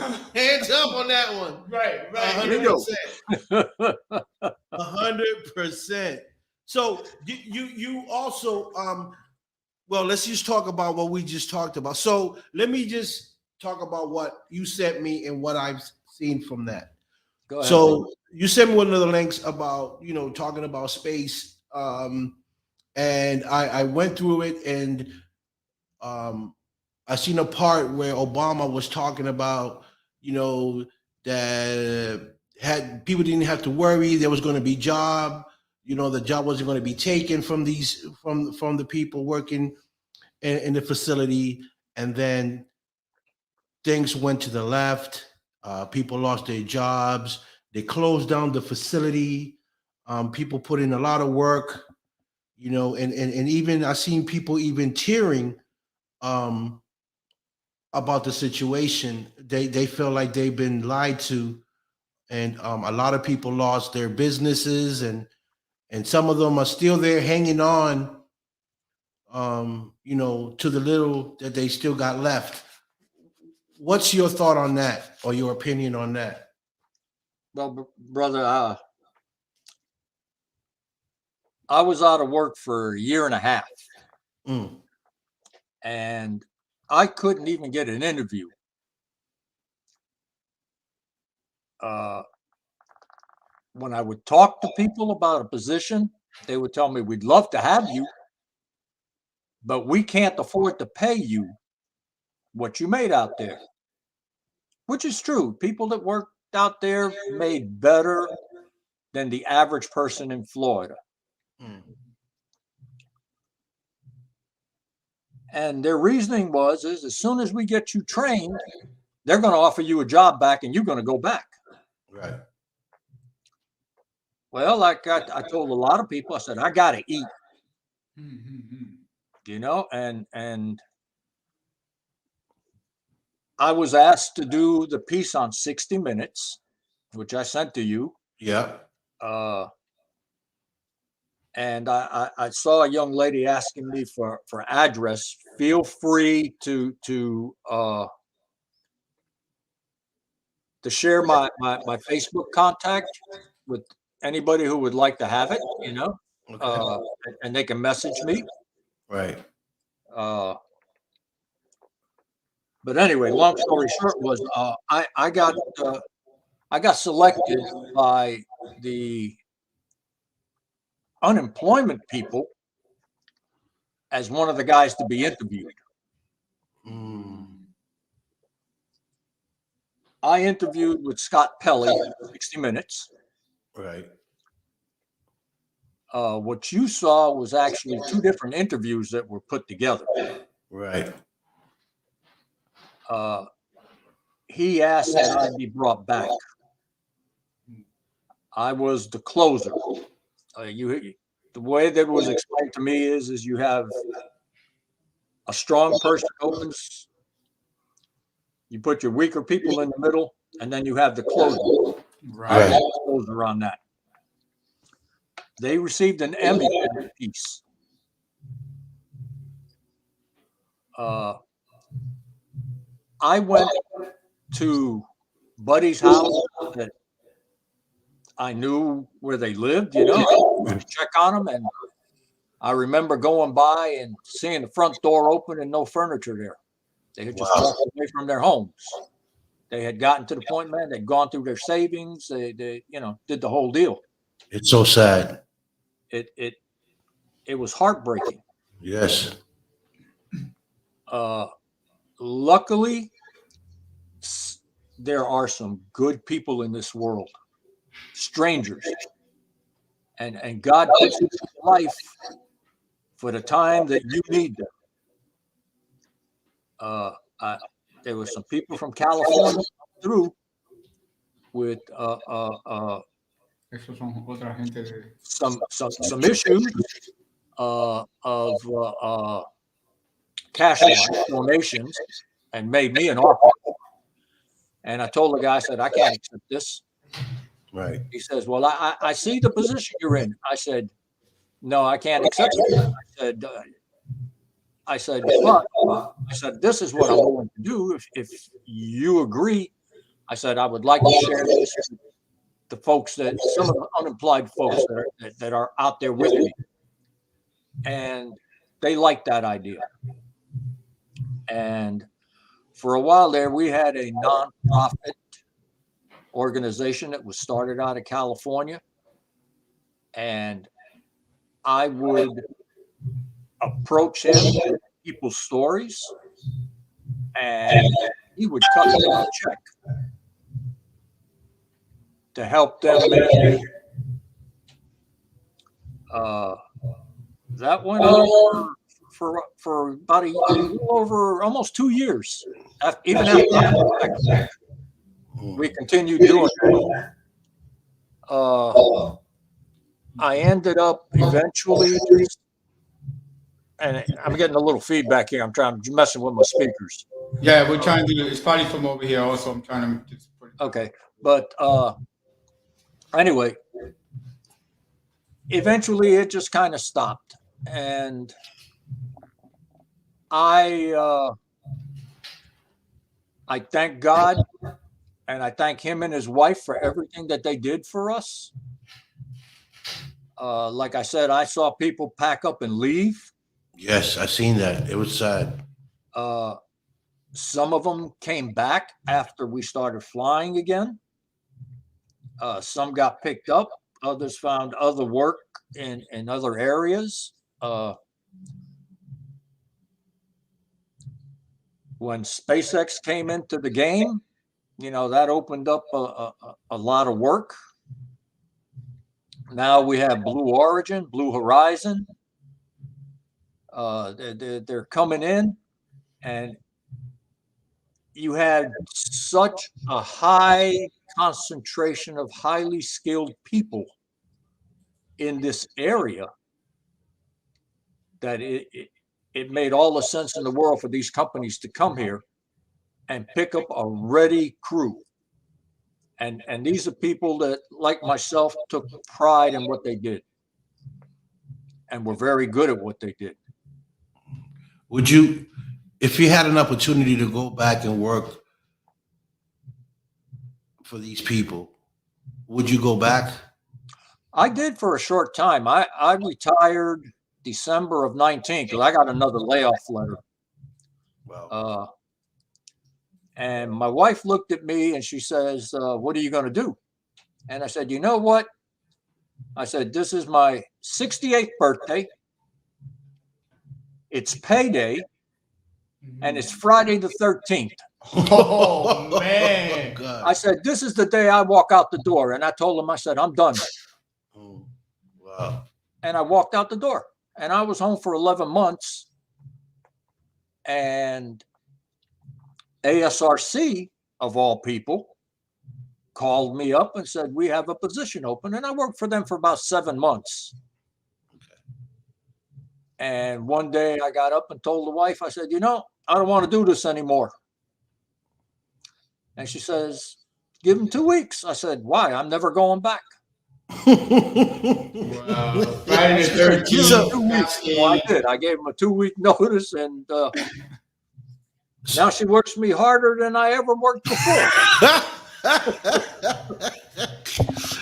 on that one. Right. 100%. 100%. So you also well, let's just talk about what we just talked about. So let me just talk about what you sent me and what I've seen from that. Go ahead. So you sent me one of the links about talking about space, and I went through it, and I seen a part where Obama was talking about that had people didn't have to worry, there was going to be job. The job wasn't going to be taken from the people working in the facility, and then things went to the left. People lost their jobs. They closed down the facility. People put in a lot of work, and even I've seen people even tearing about the situation. They feel like they've been lied to, and a lot of people lost their businesses, and some of them are still there hanging on, to the little that they still got left. What's your thought on that, or your opinion on that? Well, brother, I was out of work for a year and a half, and I couldn't even get an interview. When I would talk to people about a position, they would tell me, we'd love to have you, but we can't afford to pay you what you made out there, which is true. People that worked out there made better than the average person in Florida. And their reasoning is as soon as we get you trained, they're going to offer you a job back and you're going to go back. Right. Well, like I told a lot of people, I said, I got to eat, and I was asked to do the piece on 60 Minutes, which I sent to you. Yeah. And I saw a young lady asking me for address. Feel free to share my Facebook contact with anybody who would like to have it, Okay. and they can message me. Right. But anyway, long story short was I got selected by the unemployment people as one of the guys to be interviewed. I interviewed with Scott Pelley for 60 Minutes. Right. What you saw was actually two different interviews that were put together. Right. He asked that I be brought back. I was the closer. The way that was explained to me is you have a strong person opens, you put your weaker people in the middle, and then you have the closer. Right. Closer on that. They received an Emmy for that piece. I went to Buddy's house that I knew where they lived, to check on them. And I remember going by and seeing the front door open and no furniture there. They had just walked away from their homes. They had gotten to the point, man, they'd gone through their savings. They did the whole deal. It's so sad. It was heartbreaking. Yes. Luckily, there are some good people in this world, strangers, and God puts you in life for the time that you need them. There were some people from California through with some issues of cash donations, and made me an offer. And I told the guy, I said, I can't accept this. Right. He says, well, I see the position you're in. I said, no, I can't accept it. I said, but this is what I'm willing to do. If you agree, I said, I would like to share this with the folks some of the unemployed folks that are out there with me. And they liked that idea. And for a while there, we had a nonprofit organization that was started out of California. And I would approach him with people's stories, and he would cut them a check to help them make that went on for about over almost 2 years. Even after we continued doing that. I ended up eventually, and I'm getting a little feedback here. I'm messing with my speakers. Yeah, we're trying to do it's probably from over here also. I'm trying to just put it. Okay. But anyway, eventually it just kind of stopped. And I thank God, and I thank him and his wife for everything that they did for us. Like I said, I saw people pack up and leave. Yes, I seen that. It was sad. Some of them came back after we started flying again. Some got picked up. Others found other work in other areas. When SpaceX came into the game, that opened up a lot of work. Now we have Blue Origin, Blue Horizon. They're coming in, and you had such a high concentration of highly skilled people in this area that it made all the sense in the world for these companies to come here and pick up a ready crew. And these are people that, like myself, took pride in what they did and were very good at what they did. Would you, if you had an opportunity to go back and work for these people, would you go back? I did for a short time. I retired December of 19 because I got another layoff letter. Wow. And my wife looked at me and she says, what are you going to do? And I said, you know what? I said, this is my 68th birthday. It's payday. And it's Friday the 13th. Oh, man. Oh, I said, this is the day I walk out the door. And I told him, I said, I'm done. oh, wow. And I walked out the door. And I was home for 11 months. And ASRC, of all people, called me up and said, we have a position open. And I worked for them for about 7 months. And one day I got up and told the wife, I said, I don't want to do this anymore. And she says, give him 2 weeks. I said, why? I'm never going back. Wow. Friday the 13th. 2 weeks. So I did. I gave him a 2-week notice, and now she works me harder than I ever worked before.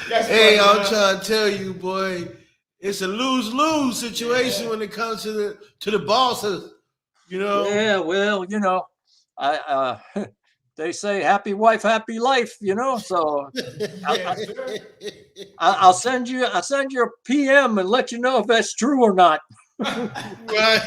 Hey, I'm trying to tell you, boy, it's a lose-lose situation when it comes to the bosses. Yeah, well, I they say happy wife, happy life, so I'll send you a PM and let you know if that's true or not. Right.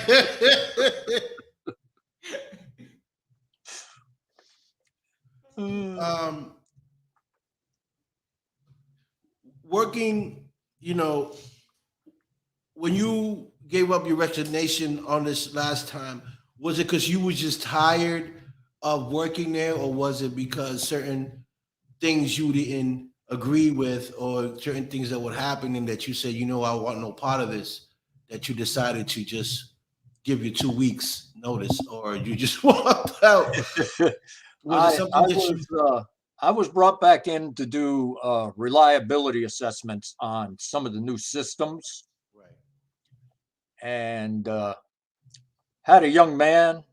Working, when you gave up your resignation on this last time, was it because you were just tired of working there, or was it because certain things you didn't agree with, or certain things that would happen and that you said, I want no part of this, that you decided to just give you 2 weeks notice, or you just walked out? I was brought back in to do reliability assessments on some of the new systems. Right. And had a young man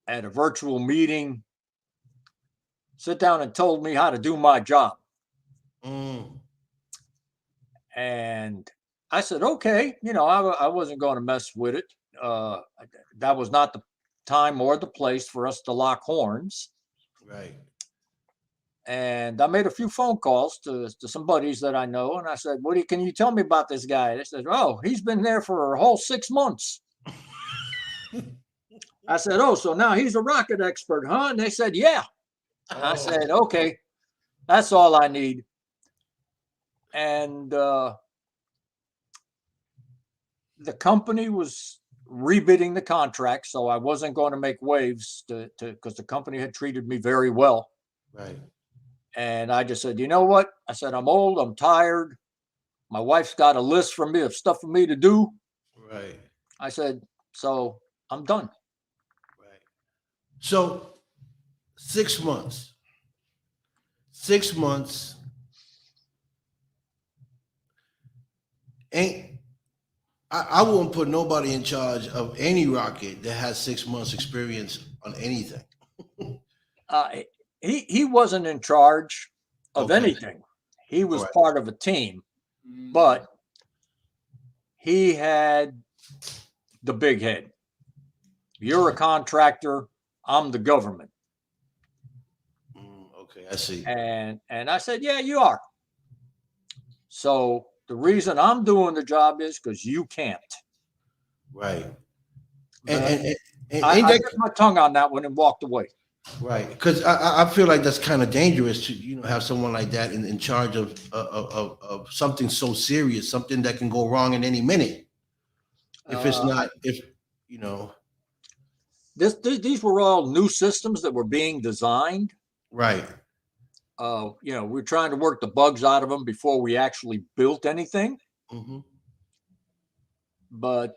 at a virtual meeting sit down and told me how to do my job. And I said, okay, I wasn't going to mess with it. That was not the time or the place for us to lock horns. Right. And I made a few phone calls to some buddies that I know. And I said, can you tell me about this guy? They said, oh, he's been there for a whole 6 months. I said, oh, so now he's a rocket expert, huh? And they said, yeah. I said, okay, that's all I need. And the company was rebidding the contract, so I wasn't going to make waves because the company had treated me very well. Right. And I just said, you know what? I said, I'm old, I'm tired. My wife's got a list for me of stuff for me to do. Right. I said, so I'm done. Right. So 6 months. 6 months. I wouldn't put nobody in charge of any rocket that has 6 months experience on anything. He wasn't in charge of anything. He was part of a team, but he had the big head. You're a contractor. I'm the government. Okay, I see. And I said, yeah, you are. So the reason I'm doing the job is because you can't. Right. And I got my tongue on that one and walked away. Right, because I feel like that's kind of dangerous to have someone like that in charge of something so serious, something that can go wrong in any minute. If it's not, these were all new systems that were being designed. Right. We're trying to work the bugs out of them before we actually built anything. Mm-hmm. But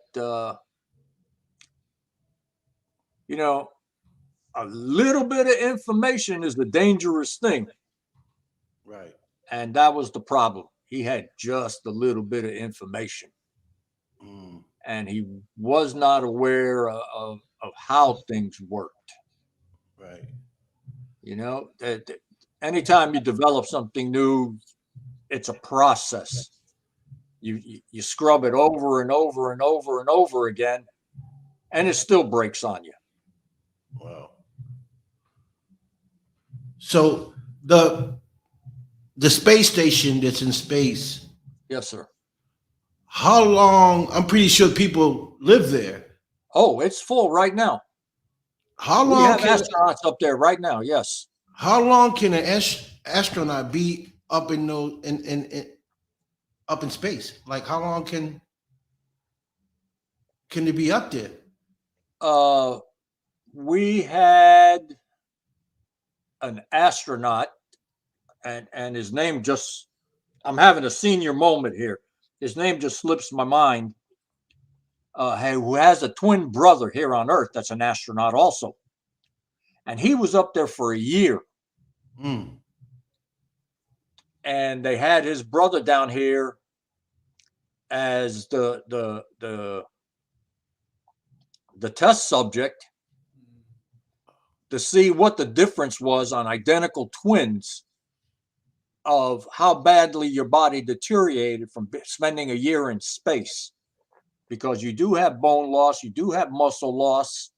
a little bit of information is the dangerous thing. Right. And that was the problem. He had just a little bit of information. And he was not aware of how things worked. Right. Anytime you develop something new, it's a process. You scrub it over and over and over and over again, and it still breaks on you. Wow. So the space station that's in space. Yes, sir. How long? I'm pretty sure people live there. Oh, it's full right now. How long? We have astronauts up there right now. Yes. How long can an astronaut be up in space? Like, how long can they be up there? We had an astronaut, and his name just, I'm having a senior moment here. His name just slips my mind. Who has a twin brother here on Earth that's an astronaut also. And he was up there for a year. Mm. And they had his brother down here as the test subject to see what the difference was on identical twins of how badly your body deteriorated from spending a year in space, because you do have bone loss, you do have muscle loss.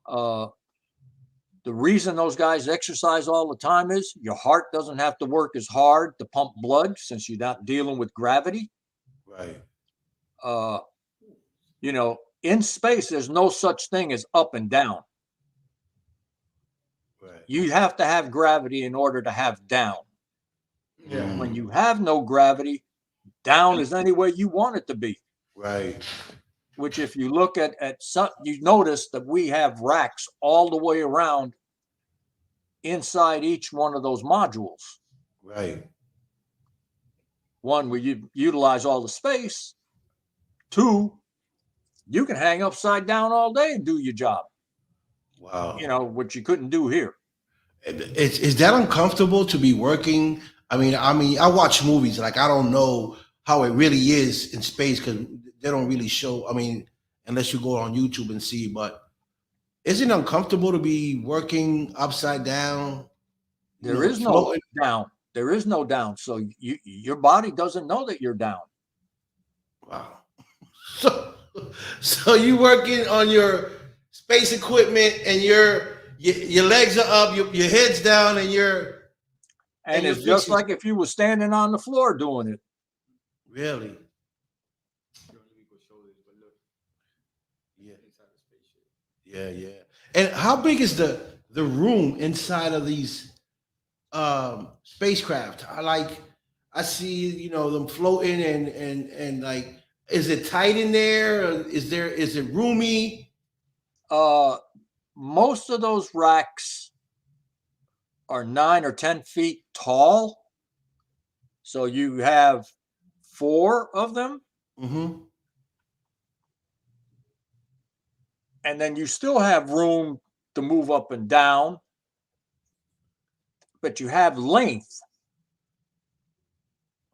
The reason those guys exercise all the time is your heart doesn't have to work as hard to pump blood since you're not dealing with gravity. Right. You know, in space, there's no such thing as up and down. Right. You have to have gravity in order to have down. Yeah. When you have no gravity, down is any way you want it to be. Right. Which, if you look at some, you notice that we have racks all the way around inside each one of those modules. Right. One, where you utilize all the space. Two, you can hang upside down all day and do your job. Wow. You know, which you couldn't do here. Is that uncomfortable to be working? I mean, I watch movies. Like, I don't know how it really is in space because they don't really show. I mean, unless you go on YouTube and see. But isn't it uncomfortable to be working upside down? There is no down. There is no down. So your body doesn't know that you're down. Wow. So you working on your space equipment and your legs are up, your head's down, and and it's just like if you were standing on the floor doing it. Really? Yeah. Yeah. And how big is the room inside of these spacecraft? I see, you know, them floating and like, is it tight in there? Or is it roomy? Most of those racks are 9 or 10 feet tall. So you have 4 of them. Mm-hmm. And then you still have room to move up and down, but you have length.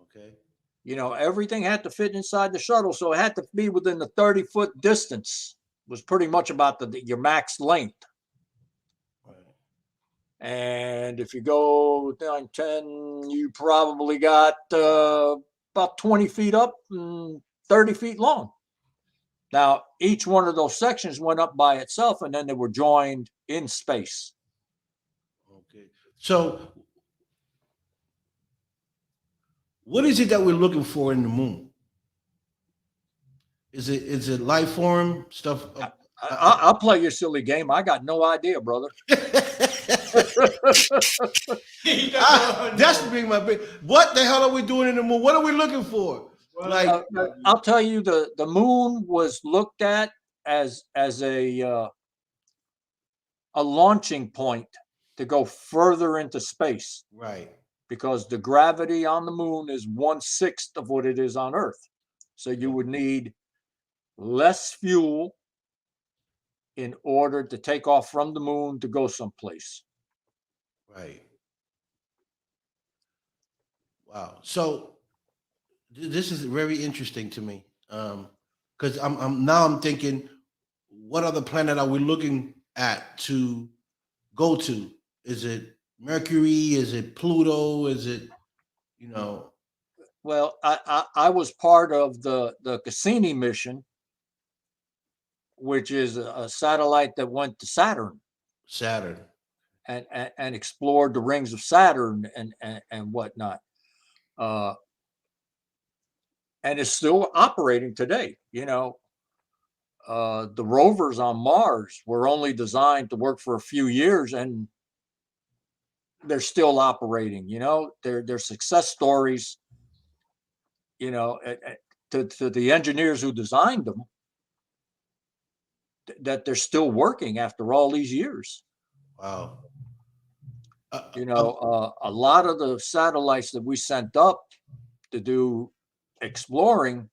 Okay. You know, everything had to fit inside the shuttle, so it had to be within the 30-foot distance. It was pretty much about your max length. Right. And if you go down 10, you probably got about 20 feet up and 30 feet long. Now, each one of those sections went up by itself, and then they were joined in space. Okay. So, what is it that we're looking for in the moon? Is it life form stuff? I'll play your silly game. I got no idea, brother. That's my big. What the hell are we doing in the moon? What are we looking for? Like, I'll tell you, the moon was looked at as a launching point to go further into space. Right. Because the gravity on the moon is 1/6 of what it is on Earth. So you would need less fuel in order to take off from the moon to go someplace. Right. Wow. So this is very interesting to me. Because I'm thinking, what other planet are we looking at to go to? Is it Mercury? Is it Pluto? Is it, you know? Well, I was part of the Cassini mission, which is a satellite that went to Saturn. Saturn. And explored the rings of Saturn and whatnot. And it's still operating today. You know, the rovers on Mars were only designed to work for a few years, and they're still operating. You know, they're success stories. You know, to the engineers who designed them, that they're still working after all these years. Wow. A lot of the satellites that we sent up to do exploring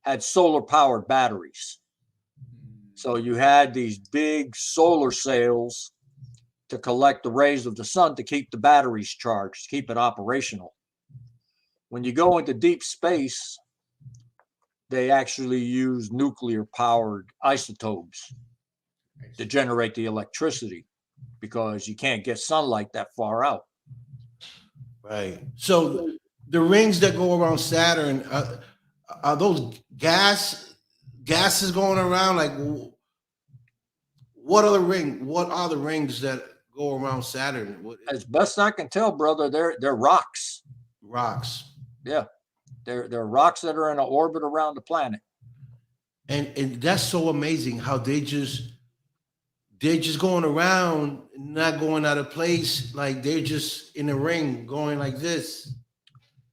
had solar powered batteries. So you had these big solar sails to collect the rays of the sun to keep the batteries charged, keep it operational. When you go into deep space, they actually use nuclear powered isotopes to generate the electricity because you can't get sunlight that far out. Right. So the rings that go around Saturn, are those gases going around? Like, what are the rings that go around Saturn? As best I can tell, brother, they're rocks. Rocks. Yeah, they're rocks that are in an orbit around the planet. And that's so amazing how they're just going around, not going out of place. Like they're just in a ring going like this.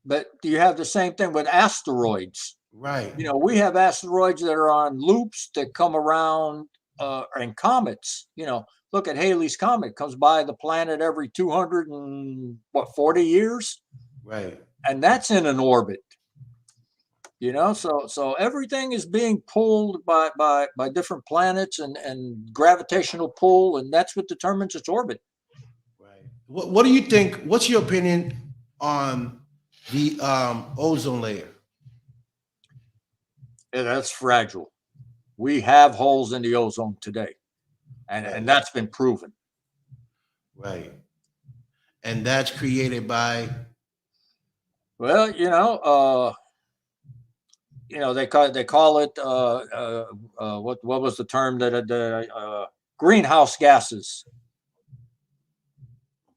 But you have the same thing with asteroids. Right. We have asteroids that are on loops that come around, and comets. Look at Halley's Comet, comes by the planet every 240 years? Right. And that's in an orbit. So everything is being pulled by different planets and gravitational pull, and that's what determines its orbit. Right. What do you think? What's your opinion on the ozone layer? Yeah, that's fragile. We have holes in the ozone today, and that's been proven. Right. And that's created by. Well, they call it what was the term that greenhouse gases.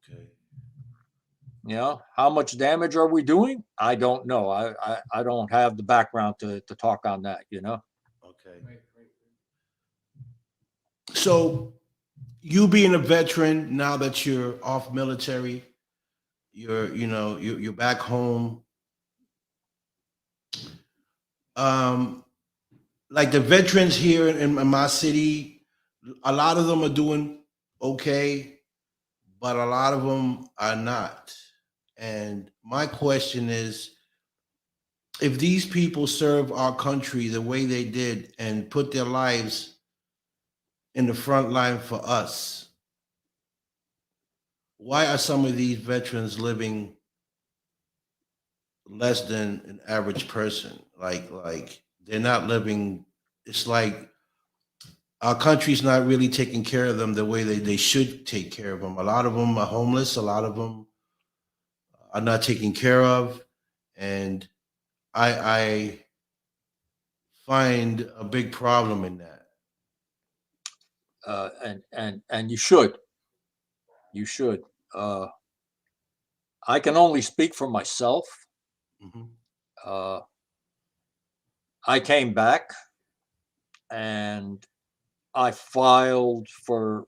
Okay. How much damage are we doing? I don't know. I don't have the background to talk on that. Okay. So, you being a veteran, now that you're off military, you're back home. Like the veterans here in my city, a lot of them are doing okay, but a lot of them are not. And my question is, if these people serve our country the way they did and put their lives in the front line for us, why are some of these veterans living less than an average person? Like they're not living. It's like our country's not really taking care of them the way they should take care of them. A lot of them are homeless. A lot of them are not taken care of, and I find a big problem in that. And you should. I can only speak for myself. Mm-hmm. I came back and I filed for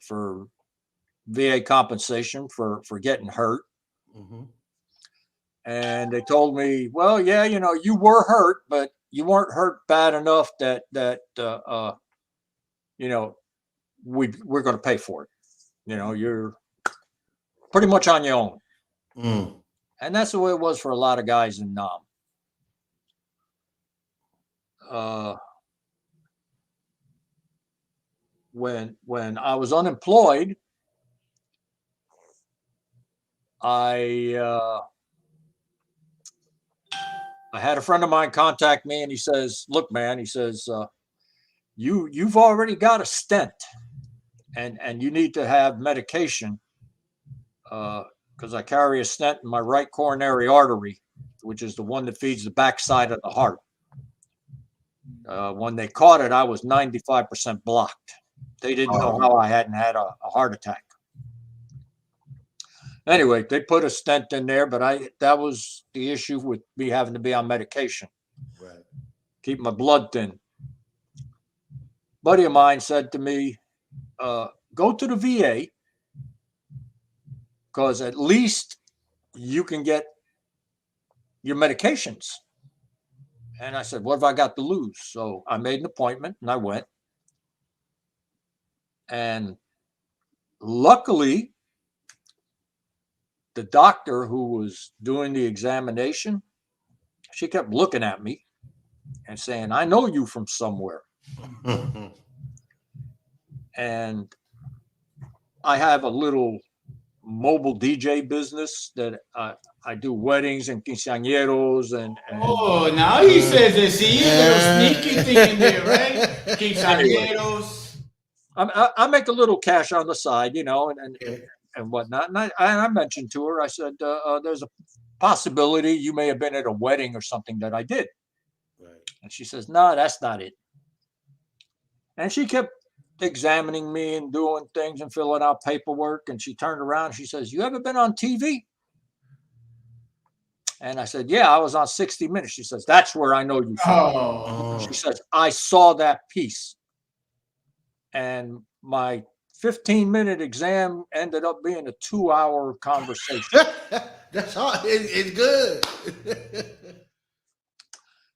VA compensation for getting hurt. Mm-hmm. And they told me, well, yeah, you were hurt, but you weren't hurt bad enough that we're going to pay for it. You're pretty much on your own. Mm. And that's the way it was for a lot of guys in Nam. When I was unemployed, I had a friend of mine contact me, and he says, "Look, man," he says, "you've already got a stent, and you need to have medication because I carry a stent in my right coronary artery, which is the one that feeds the backside of the heart. When they caught it, I was 95% blocked. They didn't know how I hadn't had a heart attack. Anyway, they put a stent in there, but that was the issue with me having to be on medication. Right. Keep my blood thin. Buddy of mine said to me, go to the VA because at least you can get your medications. And I said, what have I got to lose? So I made an appointment and I went. And luckily, the doctor who was doing the examination, she kept looking at me and saying, "I know you from somewhere." And I have a little mobile DJ business that I do weddings and quinceañeros and Oh, now he says it. See, a little sneaky thing in there, right? Anyway. Quinceañeros. I make a little cash on the side, and Okay. and whatnot. And I mentioned to her, I said, there's a possibility you may have been at a wedding or something that I did. Right. And she says, no, that's not it. And she kept examining me and doing things and filling out paperwork. And she turned around and she says, you ever been on TV? And I said, yeah, I was on 60 Minutes. She says, that's where I know you from. Oh. She says, I saw that piece. And my 15-minute exam ended up being a 2-hour conversation. That's hard. It's good.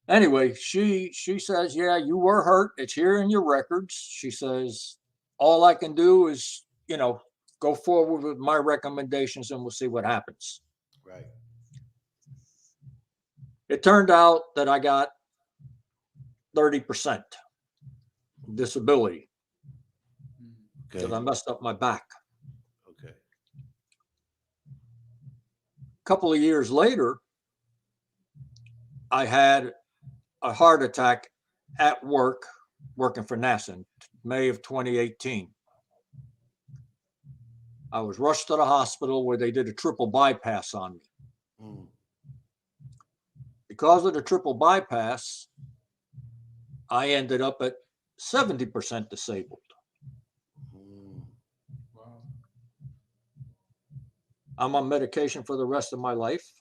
Anyway, she says, yeah, you were hurt. It's here in your records. She says, all I can do is, go forward with my recommendations and we'll see what happens. Right. It turned out that I got 30% disability because I messed up my back. Okay. A couple of years later, I had a heart attack at work, working for NASA in May of 2018. I was rushed to the hospital where they did a triple bypass on me. Mm. Because of the triple bypass, I ended up at 70% disabled. Mm. Wow. I'm on medication for the rest of my life.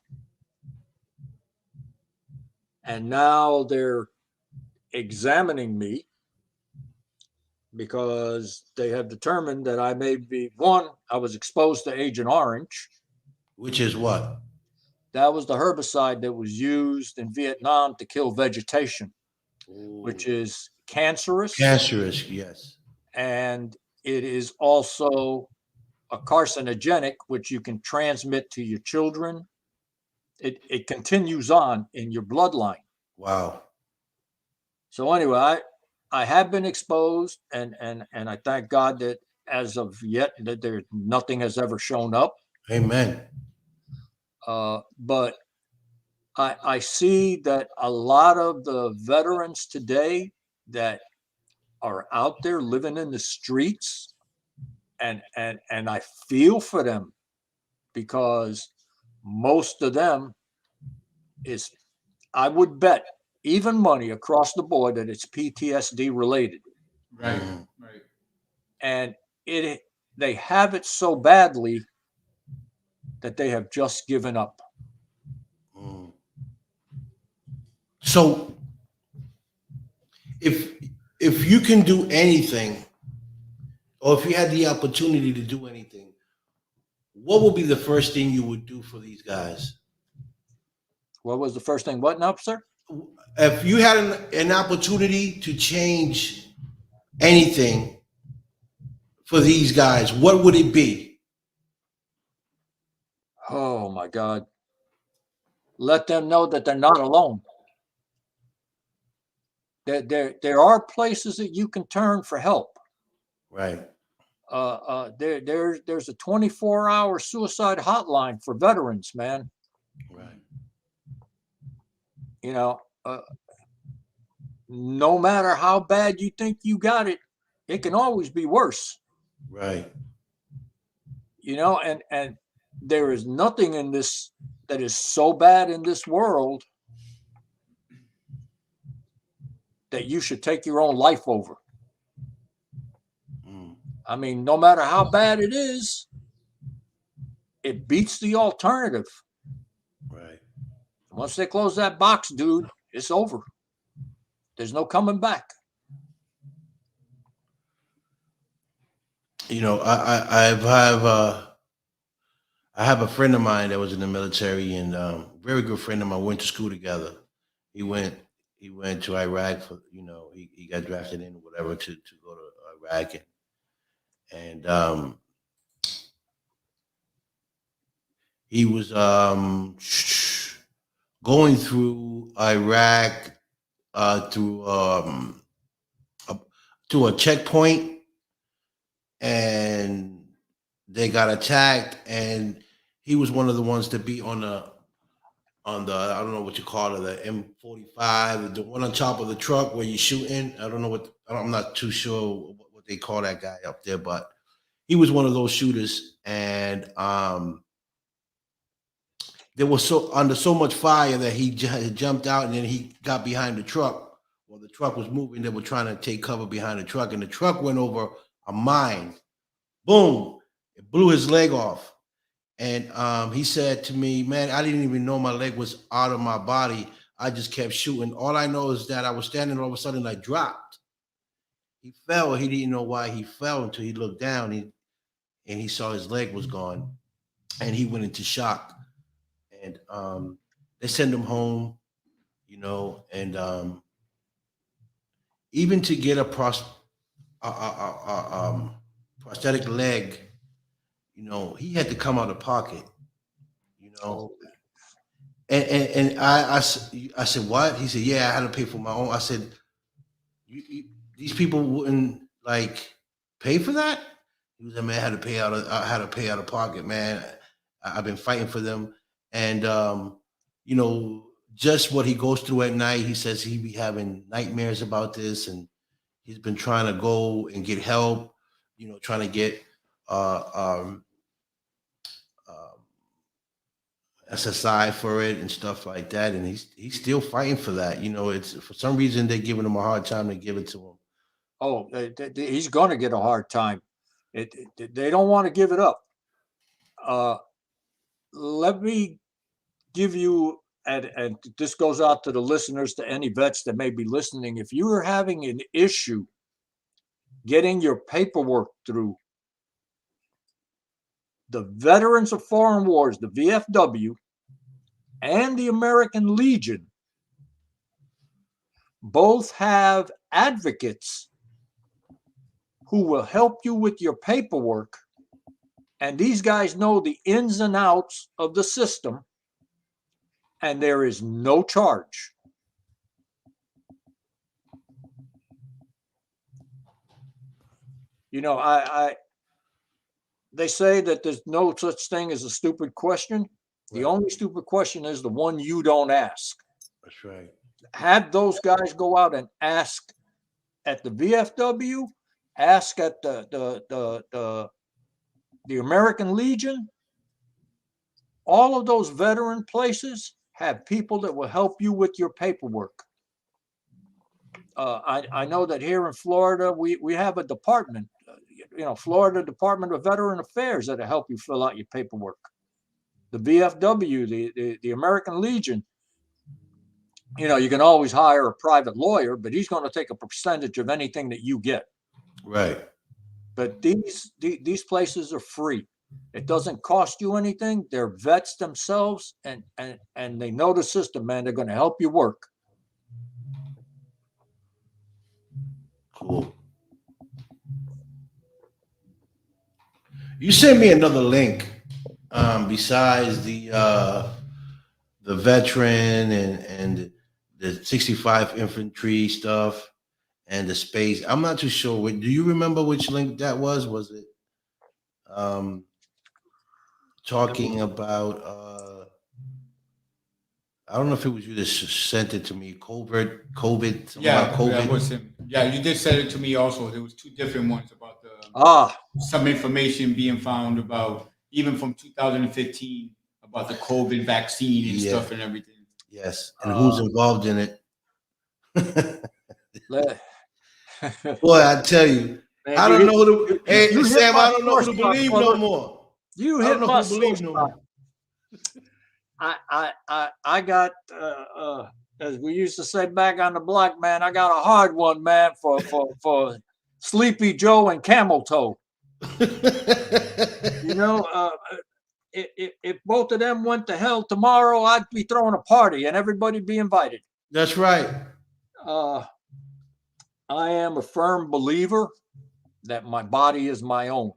And now they're examining me because they have determined that I may be, I was exposed to Agent Orange. Which is what? That was the herbicide that was used in Vietnam to kill vegetation, which is cancerous. Cancerous, yes. And it is also a carcinogenic, which you can transmit to your children. It continues on in your bloodline. Wow. So anyway, I have been exposed, and I thank God that as of yet that there nothing has ever shown up. Amen. But I see that a lot of the veterans today that are out there living in the streets, and I feel for them because most of them is, I would bet even money across the board that it's PTSD related. Right. Mm. Right. And they have it so badly that they have just given up. Mm. So if you can do anything, or if you had the opportunity to do anything, what would be the first thing you would do for these guys? What was the first thing? What now, sir? If you had an opportunity to change anything for these guys, what would it be? Oh my God. Let them know that they're not alone. There are places that you can turn for help. Right. There's a 24-hour suicide hotline for veterans, man. Right. No matter how bad you think you got it, it can always be worse. Right. And there is nothing in this that is so bad in this world that you should take your own life over. Mm. I mean, no matter how bad it is, it beats the alternative. Right. Once they close that box, dude, it's over. There's no coming back. I have a friend of mine that was in the military, and very good friend of mine. We went to school together. He went to Iraq for, he got drafted in or whatever to go to Iraq, and He was going through Iraq through a, to a checkpoint, and they got attacked, and he was one of the ones to be on the I don't know what you call it, the M45, the one on top of the truck where you're shooting. I don't know I'm not too sure what they call that guy up there, but he was one of those shooters, and there was so under so much fire that he jumped out, and then he got behind the truck. While the truck was moving, they were trying to take cover behind the truck, and the truck went over a mine. Boom! It blew his leg off. And he said to me, "Man, I didn't even know my leg was out of my body. I just kept shooting. All I know is that I was standing, all of a sudden I dropped. He fell. He didn't know why he fell until he looked down and he saw his leg was gone, and he went into shock. And they sent him home, and even to get a prosthetic leg, he had to come out of pocket, you know. Oh, And I said, what? He said, yeah, I had to pay for my own. I said, these people wouldn't like pay for that? He was like, man, I had to pay out of pocket, man. I've been fighting for them. And just what he goes through at night, he says he be having nightmares about this, and he's been trying to go and get help, trying to get SSI for it and stuff like that, and he's still fighting for that. It's for some reason they're giving him a hard time to give it to him. oh, he's going to get a hard time. They don't want to give it up. Let me give you, and this goes out to the listeners, to any vets that may be listening. If you are having an issue getting your paperwork through, the Veterans of Foreign Wars, the VFW, and the American Legion both have advocates who will help you with your paperwork. And these guys know the ins and outs of the system, and there is no charge. They say that there's no such thing as a stupid question. The only stupid question is the one you don't ask. That's right. Have those guys go out and ask at the VFW, ask at the American Legion. All of those veteran places have people that will help you with your paperwork. I know that here in Florida, we have a department, Florida Department of Veteran Affairs, that'll help you fill out your paperwork. The VFW, the American Legion, you can always hire a private lawyer, but he's going to take a percentage of anything that you get. Right. But these places are free. It doesn't cost you anything. They're vets themselves, and they know the system, man. They're going to help you work. Cool. You sent me another link. Besides the veteran and the 65 infantry stuff and the space, I'm not too sure. Do you remember which link that was? Was it talking about? I don't know if it was you that sent it to me. COVID. Yeah, COVID. that was him. Yeah, you did send it to me also. There was two different ones about some information being found about, even from 2015, about the COVID vaccine and stuff and everything. Yes, and who's involved in it? Boy, I tell you, man, I don't know who to. Hey, Sam, I don't know who to believe no more. You hit my sore spot. I got, as we used to say back on the block, man, I got a hard one, man, for Sleepy Joe and Camel Toe. If both of them went to hell tomorrow, I'd be throwing a party and everybody'd be invited. That's right. I am a firm believer that my body is my own.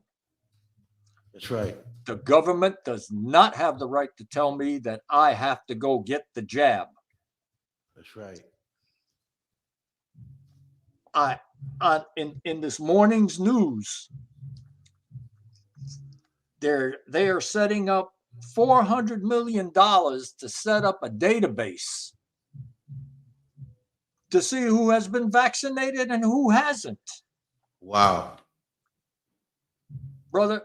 That's right. The government does not have the right to tell me that I have to go get the jab. That's right. In this morning's news, they are setting up $400 million to set up a database to see who has been vaccinated and who hasn't. Wow. Brother,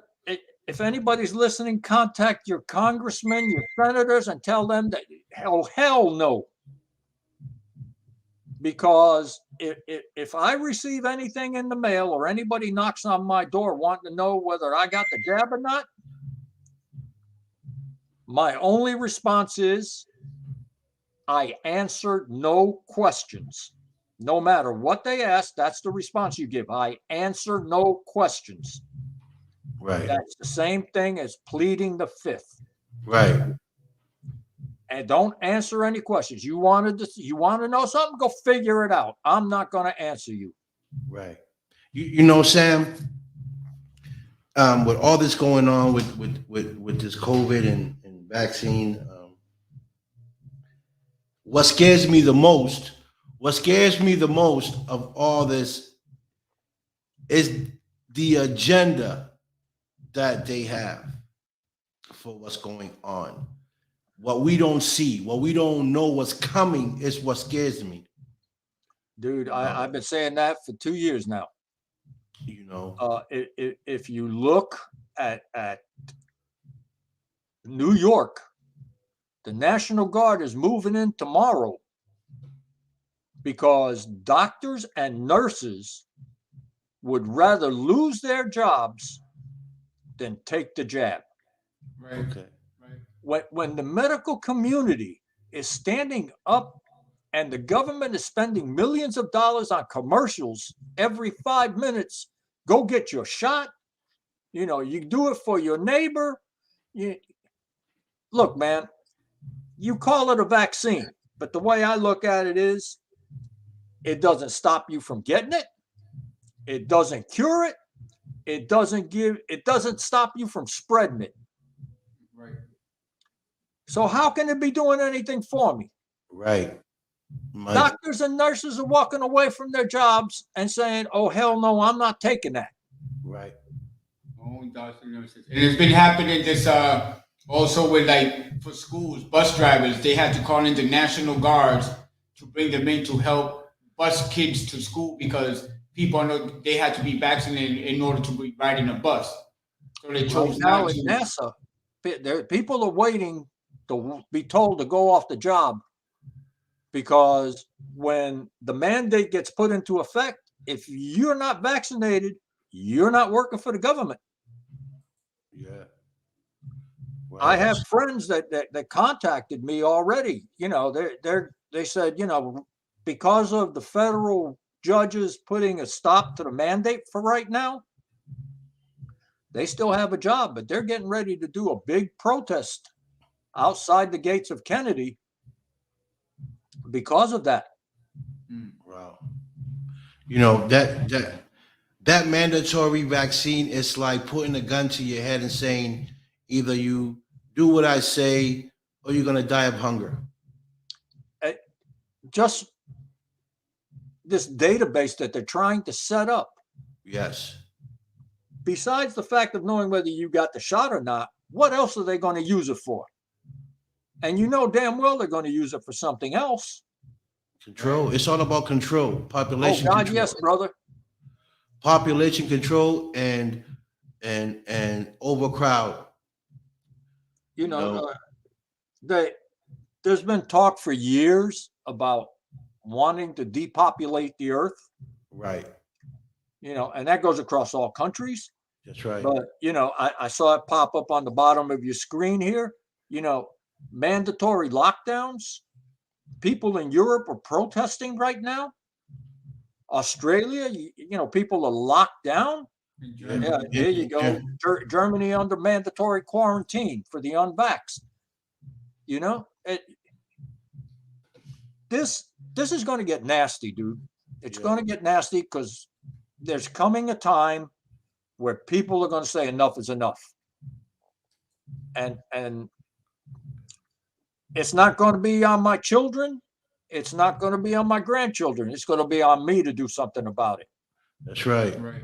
if anybody's listening, contact your congressmen, your senators, and tell them that hell no. Because if I receive anything in the mail or anybody knocks on my door wanting to know whether I got the jab or not, my only response is I answered no questions. No matter what they ask, that's the response you give. I answer no questions. Right. That's the same thing as pleading the fifth. Right. And don't answer any questions. You want to know something? Go figure it out. I'm not going to answer you. Right. You know, Sam, with all this going on with this COVID and vaccine, what scares me the most of all this is the agenda that they have for what's going on. What we don't see, what we don't know what's coming is what scares me. Dude, I've been saying that for 2 years now. You know, if you look at New York, the National Guard is moving in tomorrow because doctors and nurses would rather lose their jobs than take the jab. Right. okay. When the medical community is standing up and the government is spending millions of dollars on commercials every 5 minutes, go get your shot. You know, you do it for your neighbor. Look, man, you call it a vaccine, but the way I look at it is it doesn't stop you from getting it. It doesn't cure it. It doesn't stop you from spreading it. Right. So how can it be doing anything for me? Right. Doctors and nurses are walking away from their jobs and saying, oh, hell no, I'm not taking that. Right. Only doctors and nurses. And it's been happening this also with like for schools, bus drivers, they had to call in the National Guards to bring them in to help bus kids to school because people know they had to be vaccinated in order to be riding a bus. So they chose now not in to. NASA, people are waiting to be told to go off the job because when the mandate gets put into effect, if you're not vaccinated, you're not working for the government. Yeah. Well, I have friends that contacted me already. You know, they said, you know, because of the federal judges putting a stop to the mandate for right now, they still have a job, but they're getting ready to do a big protest outside the gates of Kennedy because of that. Wow. You know, that mandatory vaccine is like putting a gun to your head and saying either you do what I say or you're going to die of hunger. Just this database that they're trying to set up. Yes. Besides the fact of knowing whether you got the shot or not, what else are they going to use it for? And you know damn well they're going to use it for something else. Control. It's all about control. Population Oh God, control. yes, brother. Population control and overcrowd. You know, there's been talk for years about wanting to depopulate the earth. Right. You know, and that goes across all countries. That's right. But, you know, I saw it pop up on the bottom of your screen here. You know, mandatory lockdowns. People in Europe are protesting right now. Australia, you know, people are locked down. Yeah, there you go. Germany under mandatory quarantine for the unvaxxed. You know, this is going to get nasty, dude. It's going to get nasty because there's coming a time where people are going to say enough is enough. and it's not going to be on my children. It's not going to be on my grandchildren. It's going to be on me to do something about it. That's right. Right.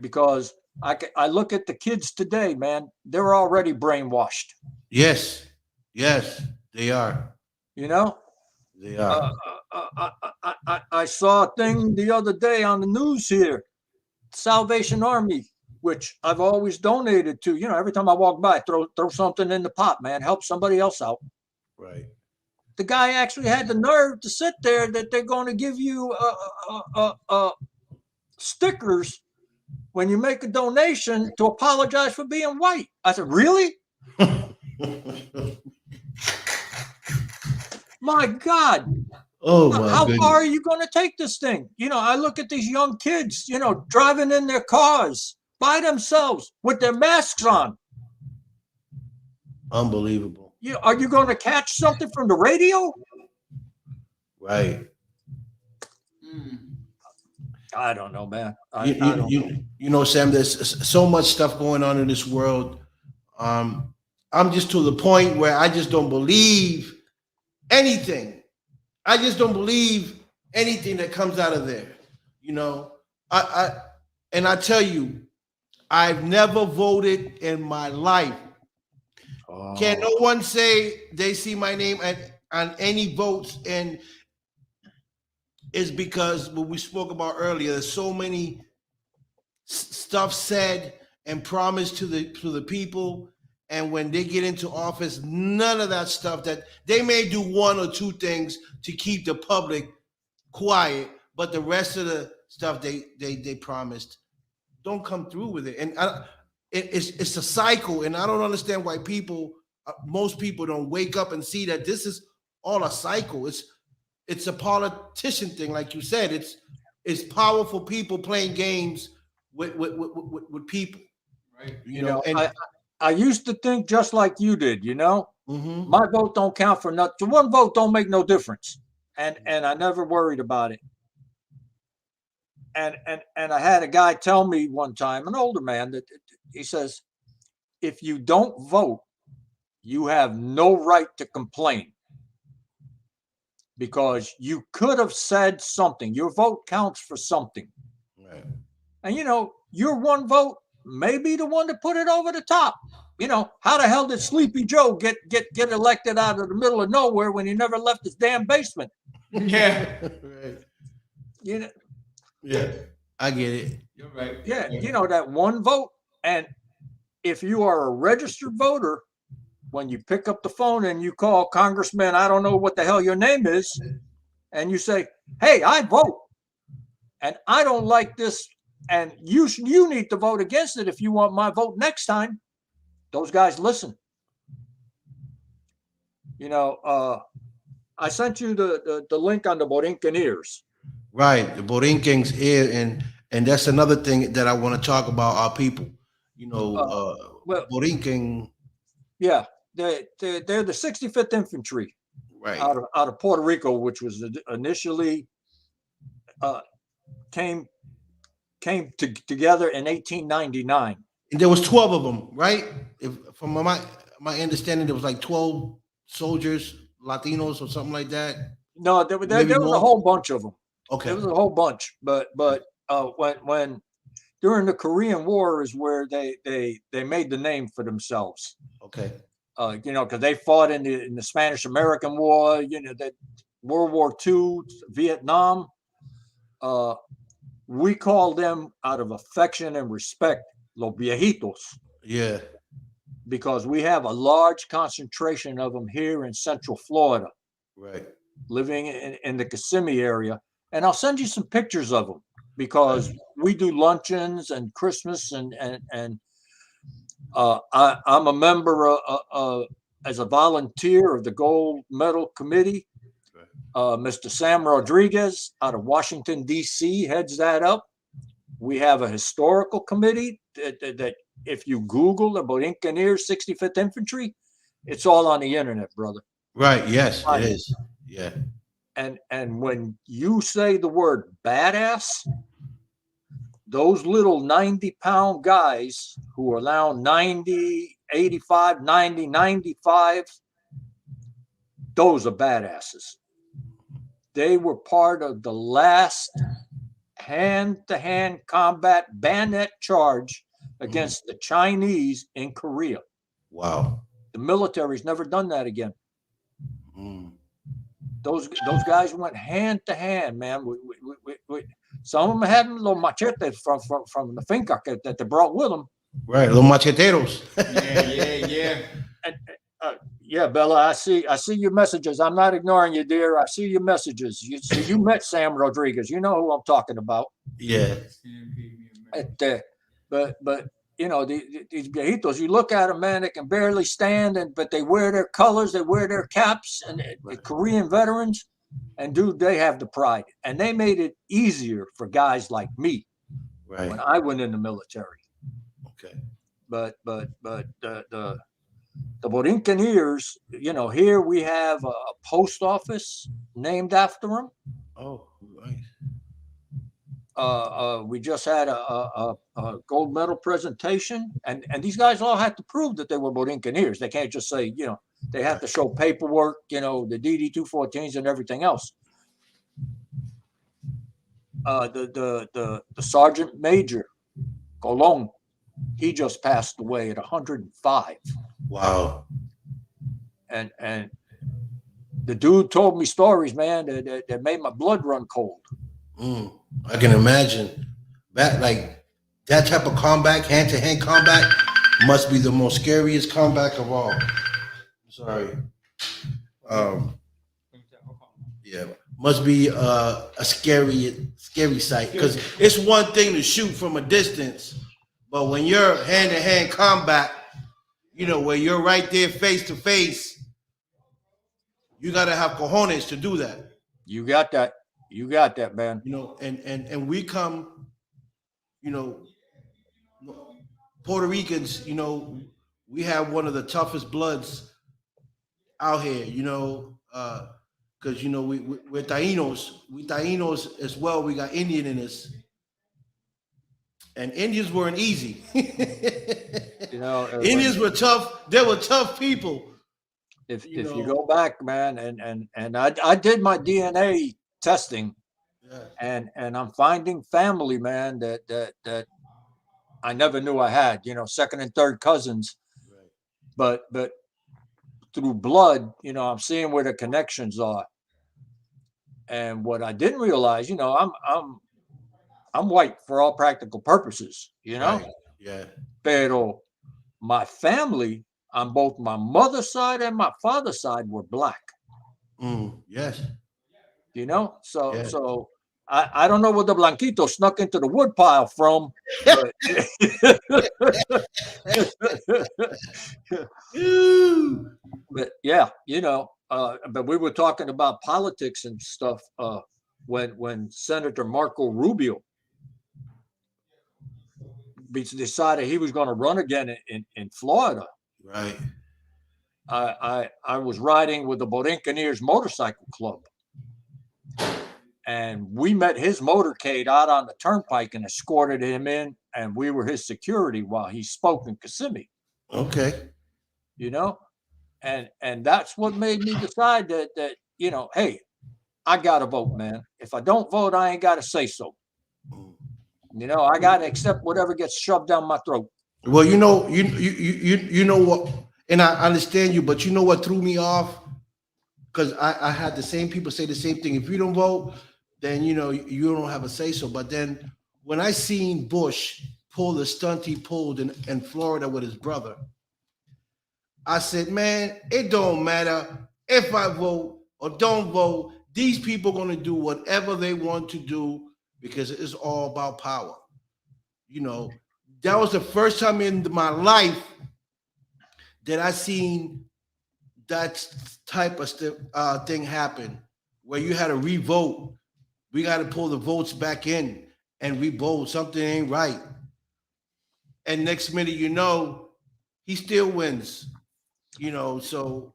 Because I look at the kids today, man. They're already brainwashed. Yes. Yes, they are. You know, They are. I saw a thing the other day on the news here, Salvation Army, which I've always donated to. You know, every time I walk by, throw something in the pot, man. Help somebody else out. Right. The guy actually had the nerve to sit there that they're going to give you stickers when you make a donation to apologize for being white. I said, really? My God. Oh my How goodness. far are you going to take this thing? You know, I look at these young kids, you know, driving in their cars by themselves with their masks on. Unbelievable. Are you going to catch something from the radio? Right. I don't know, man. You know, Sam, there's so much stuff going on in this world. I'm just to the point where I just don't believe anything. I just don't believe anything that comes out of there. You know, I tell you, I've never voted in my life. Can no one say they see my name on any votes? And it's because what we spoke about earlier, there's so many stuff said and promised to the people, and when they get into office, none of that stuff. That they may do one or two things to keep the public quiet, but the rest of the stuff they promised don't come through with it. And it's a cycle, and I don't understand why most people don't wake up and see that this is all a cycle. It's a politician thing, like you said. It's powerful people playing games with people. Right. You know, and I used to think just like you did. You know, my vote don't count for nothing. One vote don't make no difference, and I never worried about it. And I had a guy tell me one time, an older man, that he says, if you don't vote, you have no right to complain, because you could have said something. Your vote counts for something. Right. And, you know, your one vote may be the one to put it over the top. You know, how the hell did Sleepy Joe get elected out of the middle of nowhere when he never left his damn basement? Yeah. Right. You know, Yeah, I get it. You're right. yeah, you know, that one vote. And if you are a registered voter, when you pick up the phone and you call Congressman, I don't know what the hell your name is, and you say, hey, I vote, and I don't like this, and you need to vote against it if you want my vote next time, those guys listen. You know, I sent you the link on the Borinqueneers. Right, the Borinquens here, and that's another thing that I want to talk about. Our people, you know, well, Borinquen. Yeah, they're the 65th Infantry, Right. out of Puerto Rico, which was initially came together in 1899. And there was 12 of them, right? From my understanding, there was like 12 soldiers, Latinos or something like that. No, there was a whole bunch of them. Okay. There was a whole bunch, but when during the Korean War is where they made the name for themselves. Okay. You know, because they fought in the Spanish American War. You know, that World War II, Vietnam. We call them, out of affection and respect, los viejitos. Yeah. Because we have a large concentration of them here in Central Florida. Right. Living in the Kissimmee area. And I'll send you some pictures of them, because we do luncheons and Christmas, and I'm a member as a volunteer of the Gold Medal Committee. Mr. Sam Rodriguez out of Washington, D.C. heads that up. We have a historical committee that if you Google the Borinqueneers 65th Infantry, it's all on the internet, brother. Right. Yes, it is. Yeah. And when you say the word badass, those little 90-pound guys who are now 90, 85, 90, 95, those are badasses. They were part of the last hand-to-hand combat bayonet charge against the Chinese in Korea. Wow. The military's never done that again. Mm. Those guys went hand to hand, man. Some of them had little machetes from the finca that they brought with them. Right, little macheteros. Yeah. And, yeah, Bella, I see your messages. I'm not ignoring you, dear. I see your messages. You met Sam Rodriguez. You know who I'm talking about. Yeah. But you know, these viejitos, you look at them, man, they can barely stand, but they wear their colors, they wear their caps, and the Korean veterans, and dude, they have the pride, and they made it easier for guys like me when I went in the military. Okay. But the Borinqueneers, you know, here we have a post office named after them. Oh, right. We just had a gold medal presentation, and these guys all had to prove that they were Borinqueneers. They can't just say, you know, they have to show paperwork, you know, the DD-214s and everything else. The Sergeant Major Colon, he just passed away at 105. Wow. And the dude told me stories, man, that made my blood run cold. I can imagine that, like that type of combat, hand-to-hand combat, must be the most scariest combat of all. Sorry. Yeah, must be a scary sight, because it's one thing to shoot from a distance, but when you're hand-to-hand combat, you know, where you're right there face to face, you gotta have cojones to do that. You got that. You got that, man. You know, and we come, you know, Puerto Ricans, you know, we have one of the toughest bloods out here, you know, because, you know, we're Tainos. We Tainos as well. We got Indian in us. And Indians weren't easy. You know, Indians were tough. They were tough people. If you go back, man, and I did my DNA testing, and I'm finding family, man, that I never knew I had, you know, second and third cousins, but through blood, you know, I'm seeing where the connections are. And what I didn't realize, you know, I'm white for all practical purposes, you know. Right. Yeah. Pero my family on both my mother's side and my father's side were black. Yes. You know, so I don't know where the Blanquito snuck into the wood pile from. But, but yeah, you know, but we were talking about politics and stuff when Senator Marco Rubio decided he was going to run again in Florida. Right. I was riding with the Borinqueneers Motorcycle Club, and we met his motorcade out on the turnpike and escorted him in, and we were his security while he spoke in Kissimmee. Okay. You know, and that's what made me decide that you know, hey, I gotta vote, man. If I don't vote, I ain't gotta say so. You know, I gotta accept whatever gets shoved down my throat. Well, you know, you know what, and I understand you, but you know what threw me off? Because I had the same people say the same thing. If you don't vote, then you know you don't have a say so. But then when I seen Bush pull the stunt he pulled in Florida with his brother, I said, man, it don't matter if I vote or don't vote. These people are going to do whatever they want to do because it's all about power. You know, that was the first time in my life that I seen that type of thing happen, where you had to re-vote. We got to pull the votes back in and re-vote. Something ain't right. And next minute, you know, he still wins. You know, so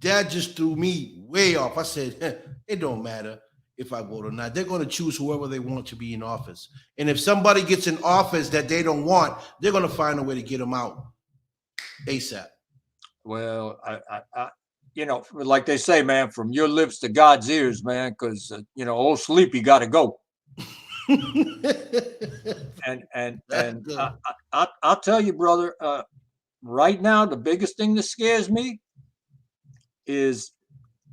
that just threw me way off. I said, it don't matter. if I vote or not. They're going to choose whoever they want to be in office. And if somebody gets in office that they don't want, they're going to find a way to get them out ASAP. Well, I like they say, man, from your lips to God's ears, man, because old Sleepy got to go. and I'll tell you, brother, right now the biggest thing that scares me is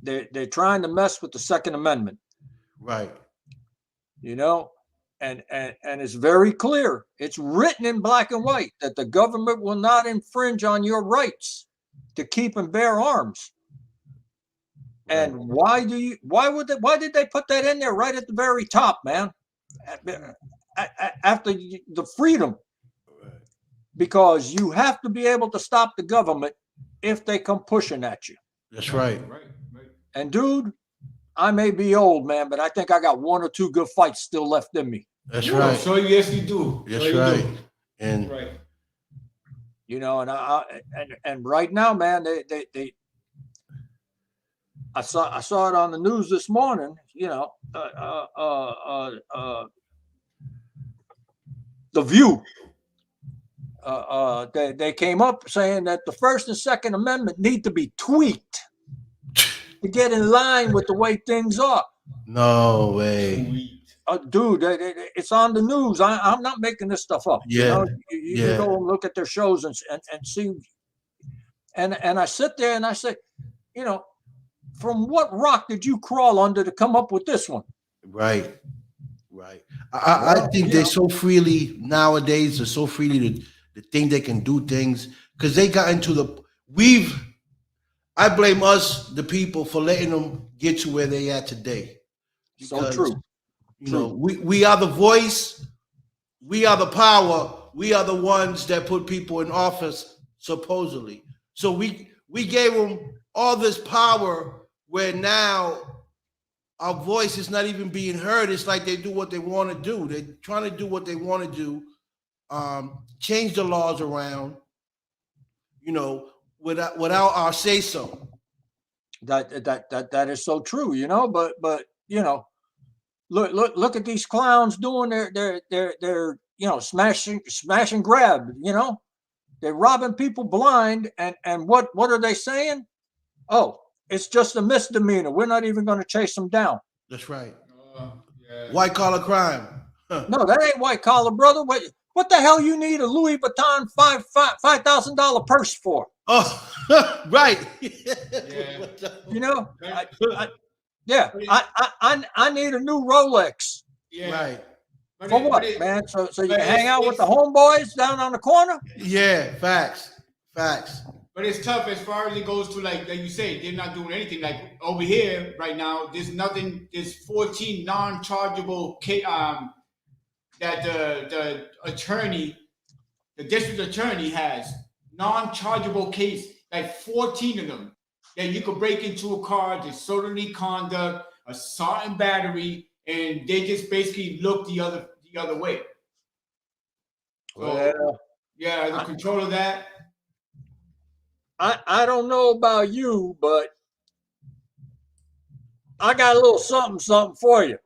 they're trying to mess with the Second Amendment. Right. And it's very clear. It's written in black and white that the government will not infringe on your rights to keep and bear arms. Right. And why did they put that in there right at the very top, man? After the freedom. Right. Because you have to be able to stop the government if they come pushing at you. That's right. Right. And dude, I may be old, man, but I think I got one or two good fights still left in me. That's right. So yes, you do. That's right. And right. And right now, man, I saw it on the news this morning. The View. They came up saying that the First and Second Amendment need to be tweaked to get in line with the way things are. No way. Dude, it's on the news. I'm not making this stuff up. Yeah. You can go and look at their shows and see. And I sit there and I say, from what rock did you crawl under to come up with this one? Right. I think they're so freely nowadays. They're so freely to think they can do things because they got into I blame us, the people, for letting them get to where they are today. Because, so true. We are the voice, we are the power, we are the ones that put people in office, supposedly. So we gave them all this power where now our voice is not even being heard. It's like they do what they want to do. They're trying to do what they want to do, change the laws around, without our say so. That is so true, but look at these clowns doing their smash and grab, they're robbing people blind, and what are they saying? Oh, it's just a misdemeanor. We're not even going to chase them down. That's right. Yeah. White collar crime. Huh. No, that ain't white collar, brother. What the hell you need a Louis Vuitton $5,000 purse for? Oh, right. Yeah. I need a new Rolex. Yeah. Right. For what, man? So you can hang out with the homeboys down on the corner? Yeah, facts. But it's tough as far as it goes to like you say, they're not doing anything. Like over here right now, there's 14 non-chargeable that the district attorney has non-chargeable case, like 14 of them that you could break into a car, disorderly conduct, assault and battery, and they just basically look the other way. So, the control of that. I don't know about you, but I got a little something for you.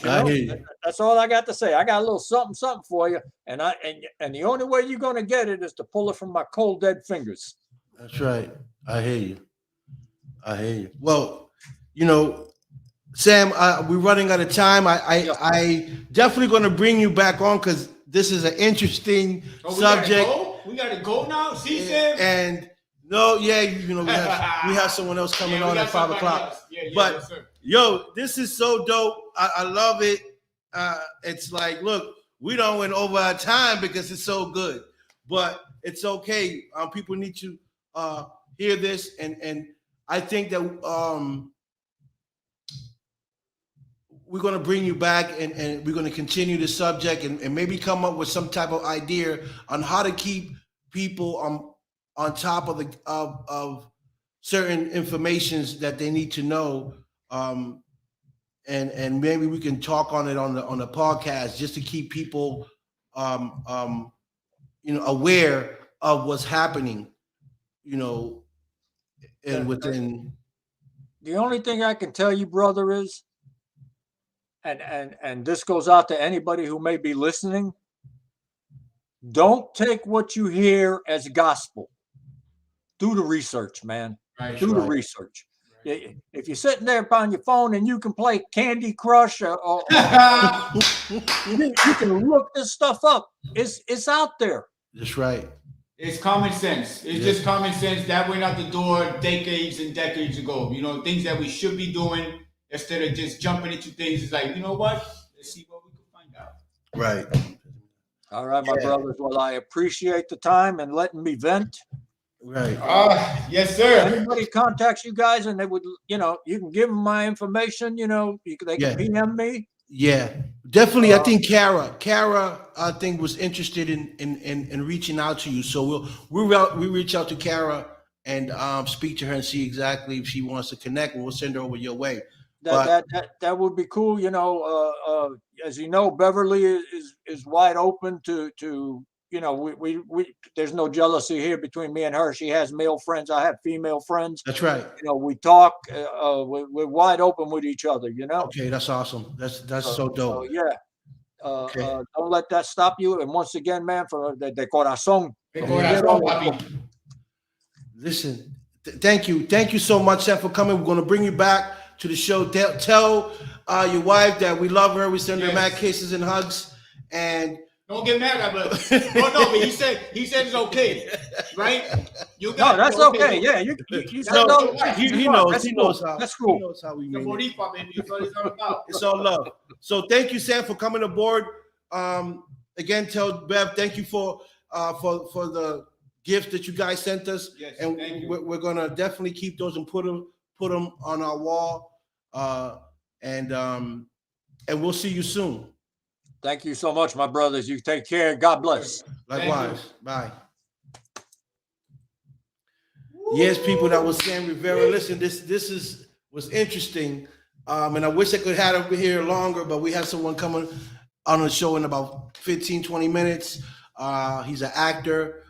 That's all I got to say. I got a little something for you, and the only way you're gonna get it is to pull it from my cold dead fingers. That's right. I hear you. Well, Sam, we're running out of time. I definitely going to bring you back on because this is an interesting subject. We gotta go now. See, Sam. And we have someone else coming on at 5 o'clock. But this is so dope. I love it. It's like, look, we don't went over our time because it's so good, but it's okay. People need to hear this, and I think that we're going to bring you back, and we're going to continue the subject, and maybe come up with some type of idea on how to keep people on top of certain informations that they need to know. And maybe we can talk on it on the podcast just to keep people aware of what's happening, and within The only thing I can tell you, brother, is, and this goes out to anybody who may be listening, don't take what you hear as gospel. Do the research, man. Right. Do the research. If you're sitting there on your phone and you can play Candy Crush, or you can look this stuff up. It's out there. That's right. It's common sense. It's just common sense that went out the door decades and decades ago. You know, things that we should be doing instead of just jumping into things. It's like, you know what? Let's see what we can find out. Right. All right, my brothers. Well, I appreciate the time and letting me vent. Right. Yes, sir. Anybody contacts you guys and they would, you can give them my information, they can PM me. Yeah, definitely. I think Kara, I think was interested in reaching out to you. So we reach out to Kara and speak to her and see exactly if she wants to connect, and we'll send her over your way. That would be cool. As you know, Beverly is wide open to we there's no jealousy here between me and her. She has male friends. I have female friends. That's right. We talk. We're wide open with each other. Okay, that's awesome. That's so dope. Don't let that stop you. And once again, man, for de corazón. Listen, thank you so much, Sam, for coming. We're going to bring you back to the show. Tell your wife that we love her. We send her mad kisses and hugs. And don't get mad at us. But he said it's okay, right? That's okay. Yeah, he knows. He knows how. That's cool. He knows how we mean it. That's what it's all about. It's all love. So thank you, Sam, for coming aboard. Again, tell Bev thank you for the gifts that you guys sent us. Yes, and we're gonna definitely keep those and put them on our wall. And we'll see you soon. Thank you so much, my brothers. You take care. God bless. Likewise. Bye. Yes, people, that was Sam Rivera. Listen, this was interesting. And I wish I could have over here longer, but we have someone coming on the show in about 15, 20 minutes. He's an actor.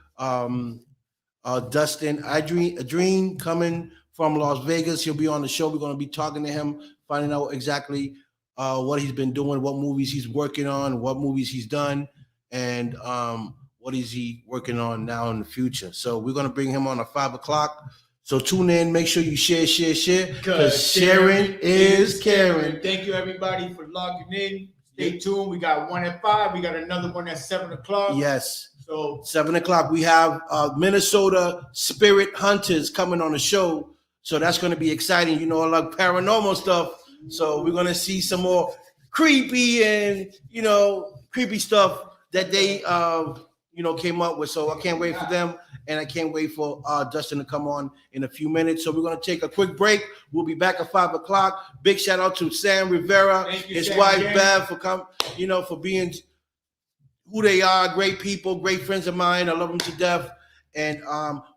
Dustin Adrien coming from Las Vegas. He'll be on the show. We're going to be talking to him, finding out exactly what he's been doing, what movies he's working on, what movies he's done, and what is he working on now in the future. So we're going to bring him on at 5 o'clock. So tune in. Make sure you share, because sharing is caring. Thank you, everybody, for logging in. Stay tuned. We got one at 5. We got another one at 7 o'clock. Yes. So 7 o'clock, we have Minnesota Spirit Hunters coming on the show. So that's going to be exciting. I like paranormal stuff. So we're going to see some more creepy and, creepy stuff that they, came up with. So I can't wait for them. And I can't wait for Dustin to come on in a few minutes. So we're going to take a quick break. We'll be back at 5 o'clock. Big shout out to Sam Rivera, his wife, Bev, for for being who they are. Great people, great friends of mine. I love them to death. And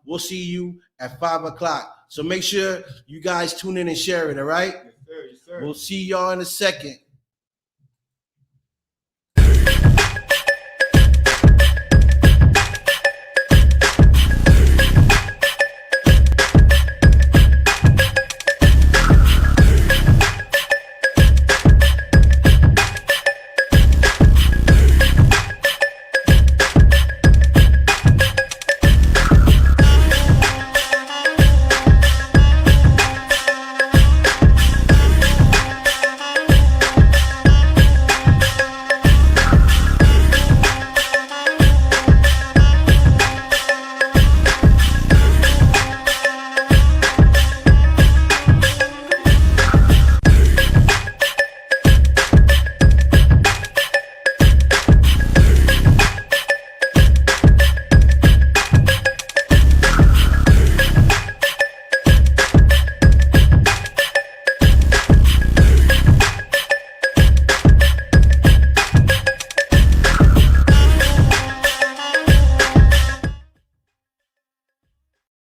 we'll see you at 5 o'clock. So make sure you guys tune in and share it. All right. Yes, sir. We'll see y'all in a second.